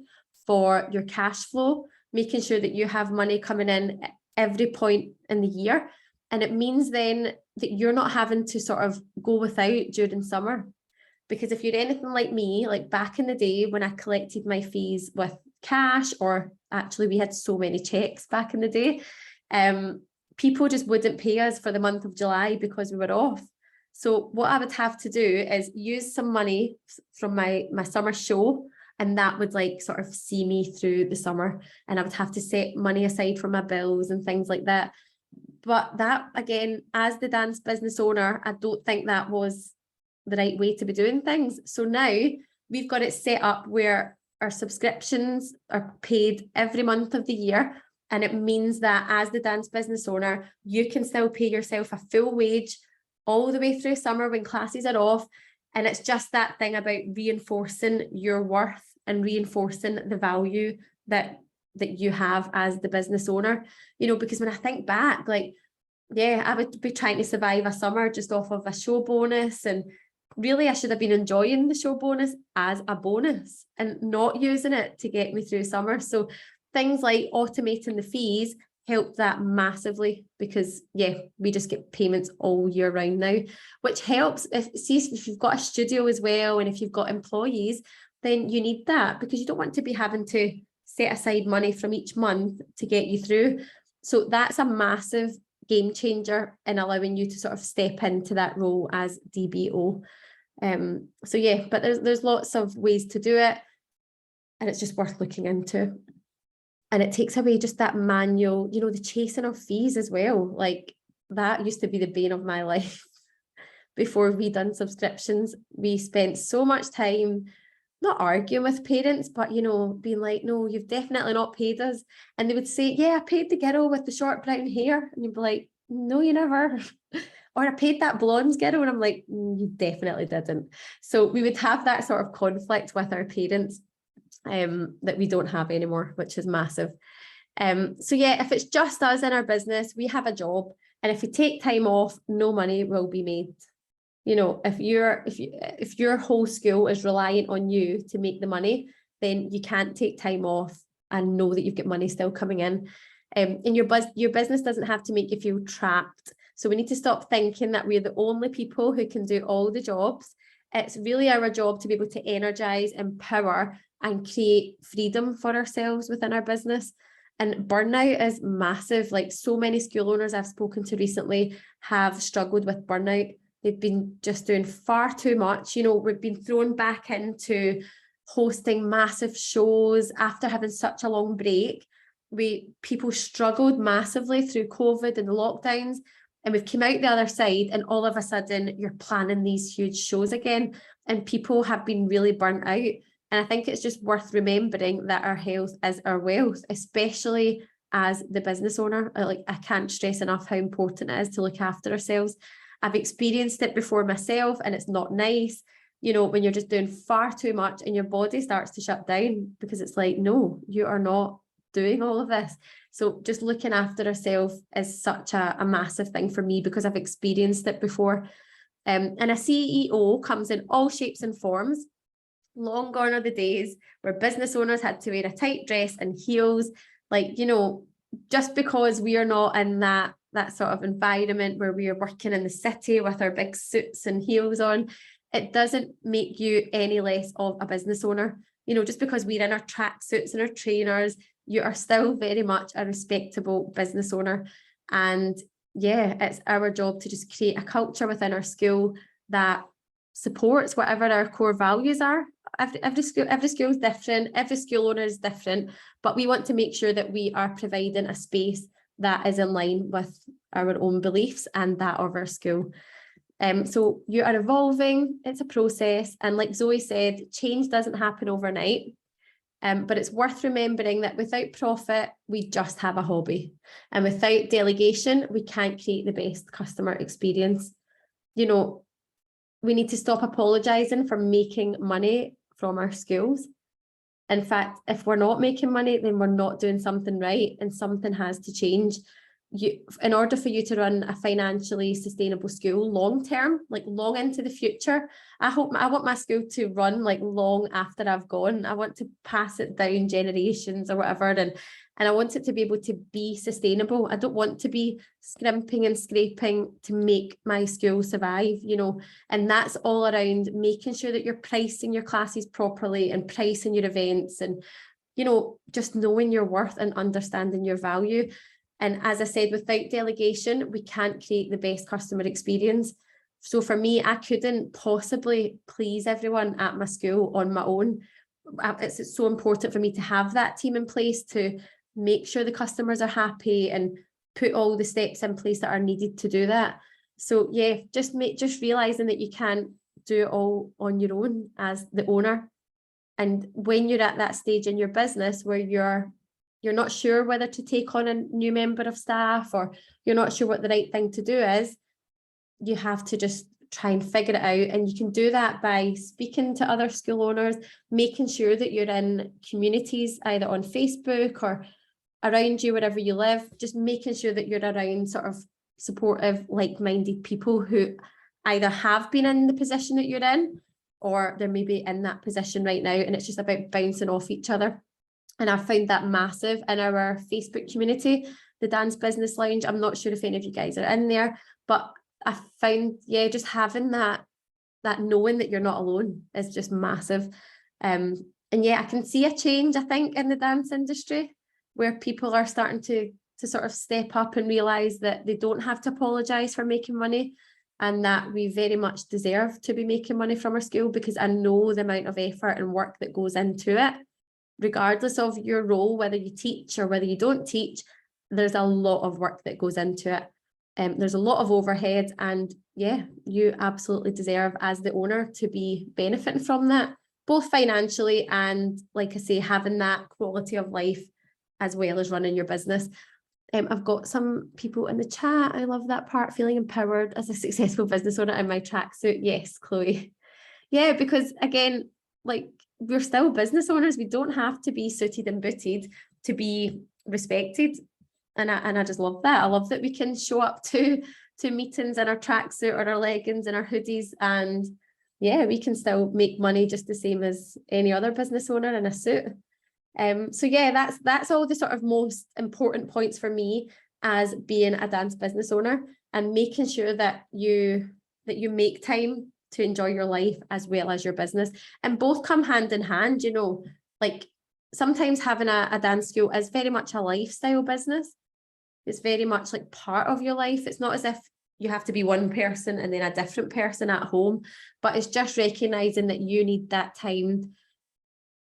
for your cash flow, making sure that you have money coming in at every point in the year. And it means then that you're not having to sort of go without during summer. Because if you're anything like me, like back in the day when I collected my fees with cash, or actually we had so many checks back in the day, people just wouldn't pay us for the month of July because we were off. So what I would have to do is use some money from my summer show, and that would like sort of see me through the summer, and I would have to set money aside for my bills and things like that. But that, again, as the dance business owner, I don't think that was the right way to be doing things. So now we've got it set up where our subscriptions are paid every month of the year. And it means that as the dance business owner, you can still pay yourself a full wage all the way through summer when classes are off. And it's just that thing about reinforcing your worth and reinforcing the value that you have as the business owner. You know, because when I think back, like, yeah, I would be trying to survive a summer just off of a show bonus, and really I should have been enjoying the show bonus as a bonus and not using it to get me through summer. So things like automating the fees help that massively, because yeah, we just get payments all year round now, which helps if you've got a studio as well, and if you've got employees, then you need that, because you don't want to be having to set aside money from each month to get you through. So that's a massive game changer in allowing you to sort of step into that role as DBO. So yeah, but there's lots of ways to do it, and it's just worth looking into. And it takes away just that manual, you know, the chasing of fees as well. Like that used to be the bane of my life before we done subscriptions. We spent so much time not arguing with parents, but, you know, being like, no, you've definitely not paid us. And they would say, yeah, I paid the girl with the short brown hair. And you'd be like, no, you never. or I paid that blonde girl, and I'm like, you definitely didn't. So we would have that sort of conflict with our parents that we don't have anymore, which is massive. So yeah, if it's just us in our business, we have a job, and if we take time off, no money will be made. You know, if your whole school is reliant on you to make the money, then you can't take time off and know that you've got money still coming in. And your business doesn't have to make you feel trapped. So we need to stop thinking that we're the only people who can do all the jobs. It's really our job to be able to energize, empower, and create freedom for ourselves within our business. And burnout is massive. Like, so many school owners I've spoken to recently have struggled with burnout. They've been just doing far too much. You know, we've been thrown back into hosting massive shows after having such a long break. People struggled massively through COVID and the lockdowns, and we've come out the other side, and all of a sudden you're planning these huge shows again, and people have been really burnt out. And I think it's just worth remembering that our health is our wealth, especially as the business owner. Like, I can't stress enough how important it is to look after ourselves. I've experienced it before myself, and it's not nice. You know, when you're just doing far too much and your body starts to shut down, because it's like, no, you are not doing all of this. So just looking after ourselves is such a massive thing for me, because I've experienced it before. And a CEO comes in all shapes and forms. Long gone are the days where business owners had to wear a tight dress and heels. Like, you know, just because we are not in that sort of environment where we are working in the city with our big suits and heels on, it doesn't make you any less of a business owner. You know, just because we're in our tracksuits and our trainers, you are still very much a respectable business owner. And yeah, it's our job to just create a culture within our school that supports whatever our core values are. Every school is different, every school owner is different, but we want to make sure that we are providing a space that is in line with our own beliefs and that of our school. So you are evolving, it's a process, and like Zoe said, change doesn't happen overnight. But it's worth remembering that without profit, we just have a hobby. And without delegation, we can't create the best customer experience. You know, we need to stop apologising for making money from our schools. In fact, if we're not making money, then we're not doing something right, and something has to change. In order for you to run a financially sustainable school long term, like long into the future, I want my school to run like long after I've gone. I want to pass it down generations or whatever, and I want it to be able to be sustainable. I don't want to be scrimping and scraping to make my school survive, you know. And that's all around making sure that you're pricing your classes properly and pricing your events, and, you know, just knowing your worth and understanding your value. And as I said, without delegation, we can't create the best customer experience. So for me, I couldn't possibly please everyone at my school on my own. It's so important for me to have that team in place to make sure the customers are happy and put all the steps in place that are needed to do that. So yeah, just realizing that you can't do it all on your own as the owner. And when you're at that stage in your business where you're not sure whether to take on a new member of staff, or you're not sure what the right thing to do is, you have to just try and figure it out. And you can do that by speaking to other school owners, making sure that you're in communities either on Facebook or around you wherever you live, just making sure that you're around sort of supportive, like-minded people who either have been in the position that you're in, or they're maybe in that position right now, and it's just about bouncing off each other. And I found that massive in our Facebook community, the Dance Business Lounge. I'm not sure if any of you guys are in there, but I found, yeah, just having that knowing that you're not alone is just massive. And yeah, I can see a change, I think, in the dance industry, where people are starting to sort of step up and realise that they don't have to apologise for making money, and that we very much deserve to be making money from our school, because I know the amount of effort and work that goes into it. Regardless of your role, whether you teach or whether you don't teach, there's a lot of work that goes into it. There's a lot of overhead, and yeah, you absolutely deserve as the owner to be benefiting from that, both financially and, like I say, having that quality of life as well as running your business. I've got some people in the chat. I love that part, feeling empowered as a successful business owner in my tracksuit. Yes, Chloe. Yeah, because again, like, we're still business owners. We don't have to be suited and booted to be respected. And I just love that. I love that we can show up to meetings in our tracksuit or our leggings and our hoodies, and yeah, we can still make money just the same as any other business owner in a suit. So yeah, that's all the sort of most important points for me as being a dance business owner, and making sure that you make time to enjoy your life as well as your business, and both come hand in hand. You know, like, sometimes having a dance school is very much a lifestyle business. It's very much like part of your life. It's not as if you have to be one person and then a different person at home, but it's just recognizing that you need that time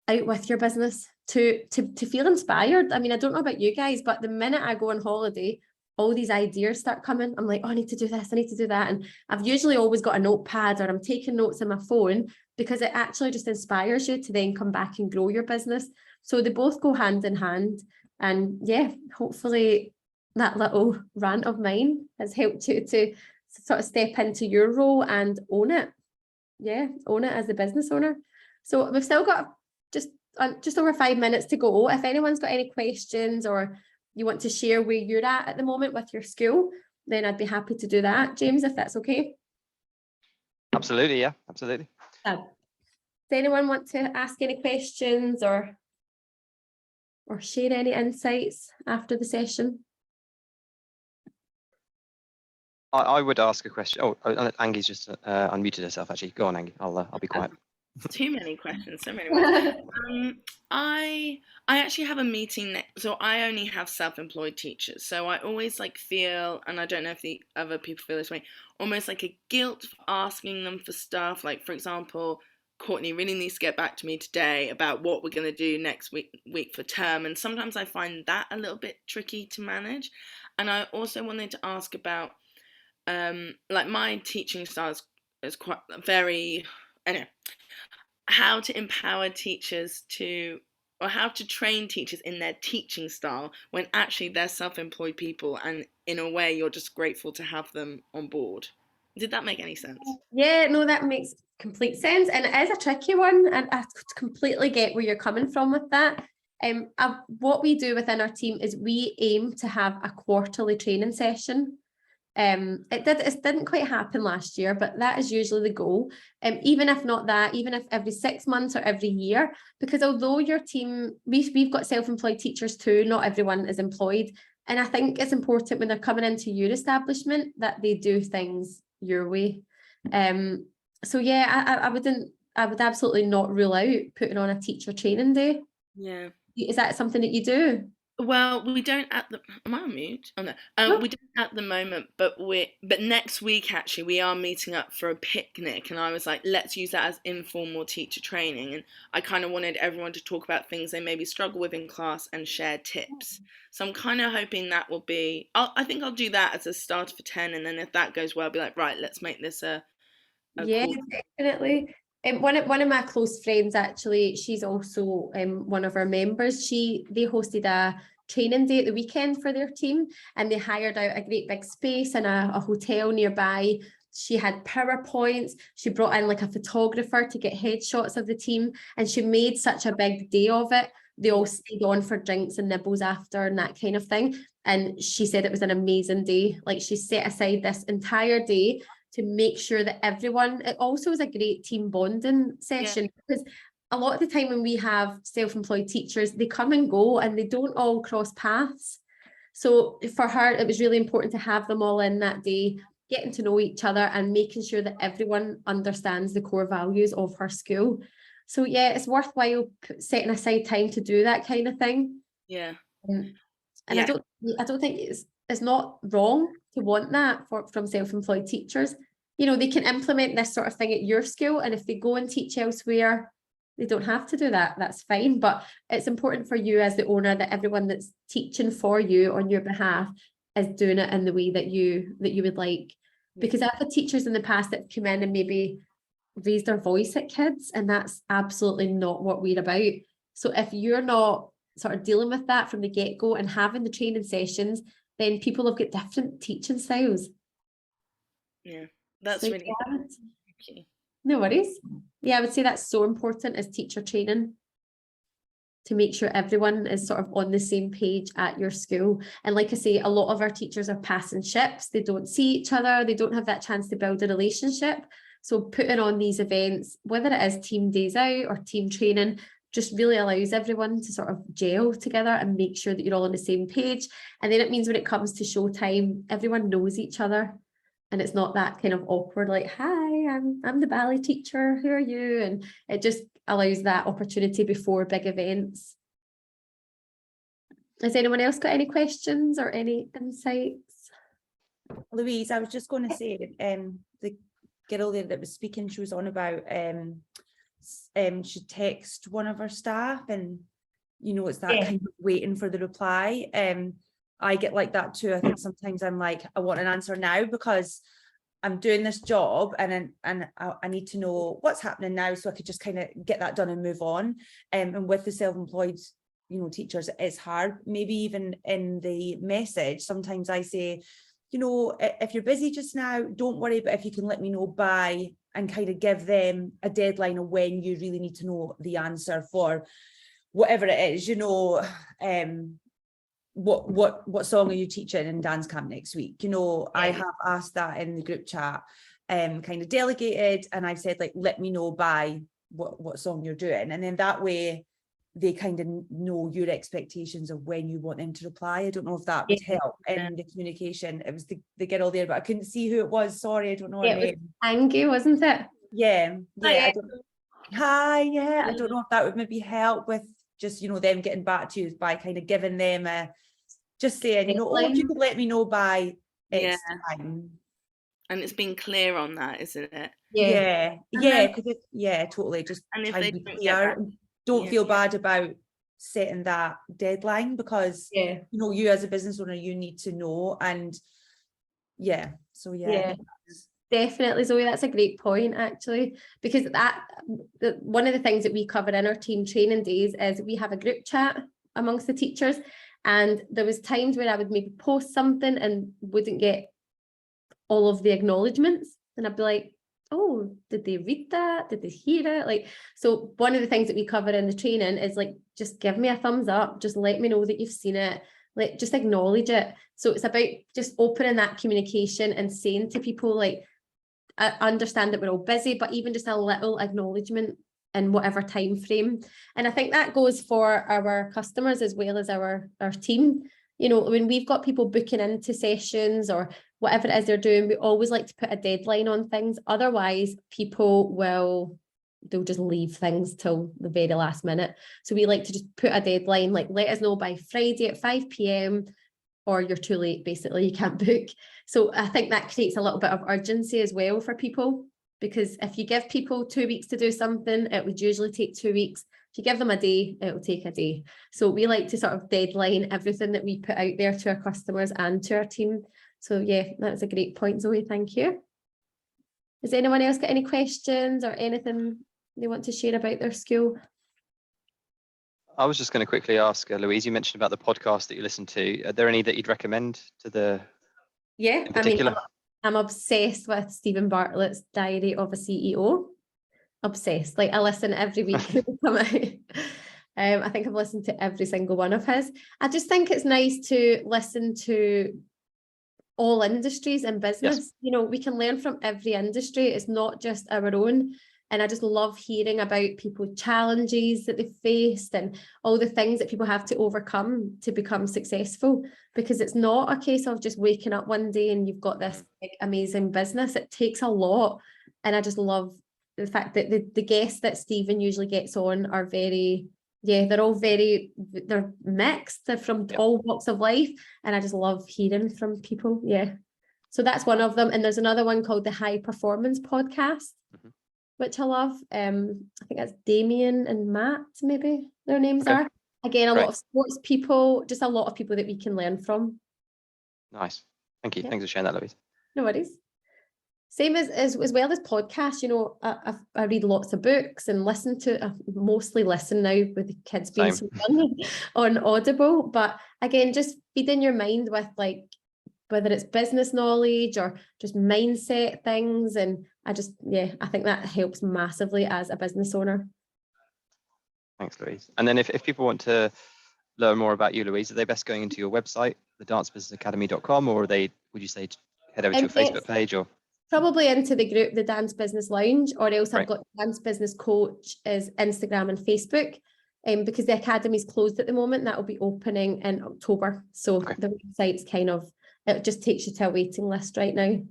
out with your business to feel inspired. I mean, I don't know about you guys, but the minute I go on holiday, all these ideas start coming. I'm like, oh, I need to do this, I need to do that. And I've usually always got a notepad, or I'm taking notes on my phone, because it actually just inspires you to then come back and grow your business. So they both go hand in hand. And yeah, hopefully that little rant of mine has helped you to sort of step into your role and own it. Yeah, own it as a business owner. So we've still got just over 5 minutes to go. If anyone's got any questions, or you want to share where you're at the moment with your school, then I'd be happy to do that, James, if that's okay.
Absolutely, yeah, absolutely.
Does anyone want to ask any questions or share any insights after the session?
I would ask a question. Oh, Angie's just unmuted herself, actually. Go on, Angie. I'll be quiet.
Too many questions, so many ones. I actually have a meeting so I only have self-employed teachers, so I always feel, and I don't know if the other people feel this way, almost like a guilt for asking them for stuff. Like, for example, Courtney really needs to get back to me today about what we're going to do next week for term, and sometimes I find that a little bit tricky to manage. And I also wanted to ask about my teaching style is quite very, anyway, how to empower teachers or how to train teachers in their teaching style when actually they're self-employed people, and in a way you're just grateful to have them on board. Did that make any sense?
Yeah, no, that makes complete sense, and it is a tricky one, and I completely get where you're coming from with that. What we do within our team is we aim to have a quarterly training session. It didn't quite happen last year, but that is usually the goal. Even if not that, even if every 6 months or every year, because although your team, we've got self-employed teachers too, not everyone is employed. And I think it's important when they're coming into your establishment that they do things your way. So yeah, I would absolutely not rule out putting on a teacher training day.
Yeah.
Is that something that you do?
Well, we don't am I on mute? Oh no.
No.
We don't at the moment, but next week actually we are meeting up for a picnic, and I was like, let's use that as informal teacher training, and I kind of wanted everyone to talk about things they maybe struggle with in class and share tips. So I'm kind of hoping that will be, I think I'll do that as a starter for 10, and then if that goes well, I'll be like, right, let's make this a
yeah,
cool.
Definitely. One of my close friends, actually, she's also one of our members. They hosted a training day at the weekend for their team, and they hired out a great big space in a hotel nearby. She had PowerPoints. She brought in a photographer to get headshots of the team, and she made such a big day of it. They all stayed on for drinks and nibbles after and that kind of thing. And she said it was an amazing day. She set aside this entire day to make sure that everyone, it also is a great team bonding session, because a lot of the time when we have self-employed teachers, they come and go and they don't all cross paths. So for her, it was really important to have them all in that day, getting to know each other and making sure that everyone understands the core values of her school. So yeah, it's worthwhile setting aside time to do that kind of thing.
Yeah.
And I don't think it's not wrong to want that from self-employed teachers. You know, they can implement this sort of thing at your school, and if they go and teach elsewhere, they don't have to do that. That's fine. But it's important for you as the owner that everyone that's teaching for you on your behalf is doing it in the way that you would like. Because I've had teachers in the past that come in and maybe raise their voice at kids, and that's absolutely not what we're about. So if you're not sort of dealing with that from the get-go and having the training sessions, then people have got different teaching styles.
Yeah, that's
So,
really
yeah,
good. Thank you.
no worries. Yeah, I would say that's so important as teacher training, to make sure everyone is sort of on the same page at your school. And like I say, a lot of our teachers are passing ships. They don't see each other. They don't have that chance to build a relationship. So putting on these events, whether it is team days out or team training, just really allows everyone to sort of gel together and make sure that you're all on the same page. And then it means when it comes to show time, everyone knows each other. And it's not that kind of awkward, like, hi, I'm the ballet teacher, who are you? And it just allows that opportunity before big events. Has anyone else got any questions or any insights?
Louise, I was just going to say, the girl there that was speaking, she was on about she text one of her staff, and it's that kind of waiting for the reply. I get like that too. I think sometimes I'm like, I want an answer now because I'm doing this job and I need to know what's happening now, so I could just kind of get that done and move on. And with the self-employed, teachers, it's hard. Maybe even in the message, sometimes I say, if you're busy just now, don't worry, but if you can let me know by, and kind of give them a deadline of when you really need to know the answer for whatever it is, what song are you teaching in dance camp next week? I have asked that in the group chat, kind of delegated, and I've said, like, let me know by what song you're doing, and then that way they kind of know your expectations of when you want them to reply. I don't know if that would help in the communication. It was the girl there, but I couldn't see who it was. Sorry, I don't know her name.
Angie, wasn't it?
Yeah.
Hi,
I don't know if that would maybe help with just, them getting back to you by kind of giving them just saying, if you could let me know by X time.
And it's been clear on that, isn't it?
Yeah.
Totally. Just
and if
try
they
to be
don't
clear. Don't feel bad about setting that deadline, because you as a business owner, you need to know. And
definitely, Zoe, that's a great point, actually, because one of the things that we cover in our team training days is we have a group chat amongst the teachers, and there was times where I would maybe post something and wouldn't get all of the acknowledgements, and I'd be like, oh, did they read that? Did they hear it? So one of the things that we cover in the training is just give me a thumbs up, just let me know that you've seen it, just acknowledge it. So it's about just opening that communication and saying to people, I understand that we're all busy, but even just a little acknowledgement in whatever time frame. And I think that goes for our customers as well as our team. When we've got people booking into sessions or whatever it is they're doing, we always like to put a deadline on things. Otherwise, they'll just leave things till the very last minute. So we like to just put a deadline, let us know by Friday at 5 p.m, or you're too late, basically, you can't book. So I think that creates a little bit of urgency as well for people, because if you give people 2 weeks to do something, it would usually take 2 weeks. If you give them a day, it will take a day. So we like to sort of deadline everything that we put out there to our customers and to our team. So yeah, that's a great point, Zoe. Thank you. Has anyone else got any questions or anything they want to share about their school?
I was just going to quickly ask, Louise, you mentioned about the podcast that you listen to. Are there any that you'd recommend to the in particular?
I'm obsessed with Stephen Bartlett's Diary of a CEO. Obsessed. I listen every week they come out. I think I've listened to every single one of his. I just think it's nice to listen to all industries in business. We can learn from every industry. It's not just our own. And I just love hearing about people's challenges that they've faced and all the things that people have to overcome to become successful, because it's not a case of just waking up one day and you've got this amazing business. It takes a lot. And I just love the fact that the guests that Stephen usually gets on are they're mixed. They're from all walks of life. And I just love hearing from people. Yeah. So that's one of them. And there's another one called the High Performance Podcast, which I love. I think that's Damien and Matt, maybe their names are. Again, a lot of sports people, just a lot of people that we can learn from.
Nice. Thank you. Thanks for sharing that, Louise.
No worries. Same as well as podcasts, you know, I read lots of books and listen to, I mostly listen now with the kids being so young on Audible. But again, just feeding your mind with like, whether it's business knowledge or just mindset things. And I think that helps massively as a business owner.
Thanks, Louise. And then if people want to learn more about you, Louise, are they best going into your website, thedancebusinessacademy.com, or would you say head over to your Facebook page? Or
probably into the group, the Dance Business Lounge, or else
Right.
I've got Dance Business Coach is Instagram and Facebook. Because the academy's closed at the moment, that will be opening in October. So the website's it just takes you to a waiting list right now.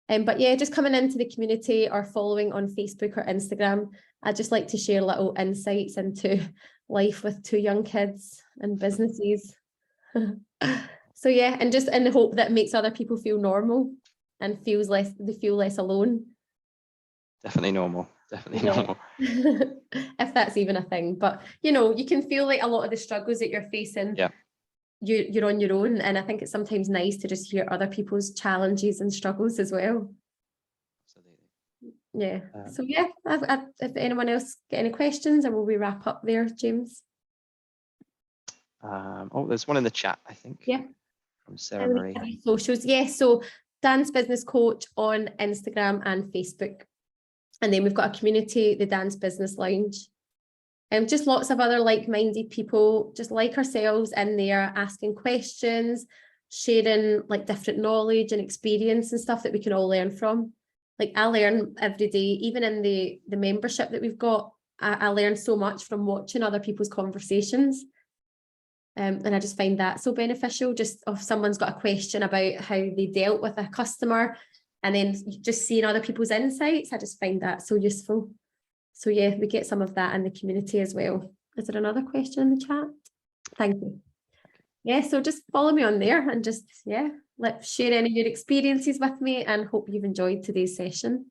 But yeah, just coming into the community or following on Facebook or Instagram. I just like to share little insights into life with 2 young kids and businesses. So yeah, and just in the hope that it makes other people feel normal and they feel less alone.
Definitely normal. Normal.
If that's even a thing. But you know, you can feel like a lot of the struggles that you're facing, you're on your own. And I think it's sometimes nice to just hear other people's challenges and struggles as well.
Absolutely.
Yeah. So yeah, if anyone else get any questions, or will we wrap up there, James?
There's one in the chat, I think.
Yeah.
From Sarah Marie.
Socials. Yeah. So Dance Business Coach on Instagram and Facebook. And then we've got a community, the Dance Business Lounge. And just lots of other like-minded people, just like ourselves in there, asking questions, sharing like different knowledge and experience and stuff that we can all learn from. Like I learn every day, even in the membership that we've got, I learn so much from watching other people's conversations. And I just find that so beneficial. Just if someone's got a question about how they dealt with a customer, and then just seeing other people's insights, I just find that so useful. So yeah, we get some of that in the community as well. Is there another question in the chat? Thank you. Yeah, so just follow me on there and just, share any of your experiences with me, and hope you've enjoyed today's session.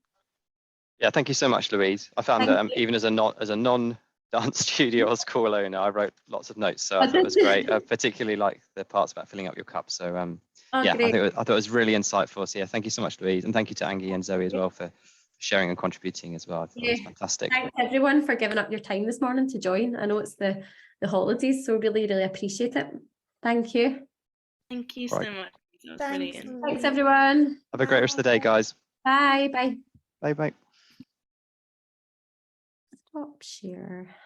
Yeah, thank you so much, Louise. I found that even as a non-dance studio or school owner, I wrote lots of notes, so I thought it was great. Particularly like the parts about filling up your cup. So I thought it was really insightful. So yeah, thank you so much, Louise, and thank you to Angie and Zoe as well for sharing and contributing as well. I thought it was fantastic.
Thanks everyone for giving up your time this morning to join. I know it's the holidays, so really, really appreciate it. Thank you.
Thank you so much. That was brilliant.
Thanks everyone.
Have a great rest of the day, guys.
Bye. Bye.
Bye.
Stop share.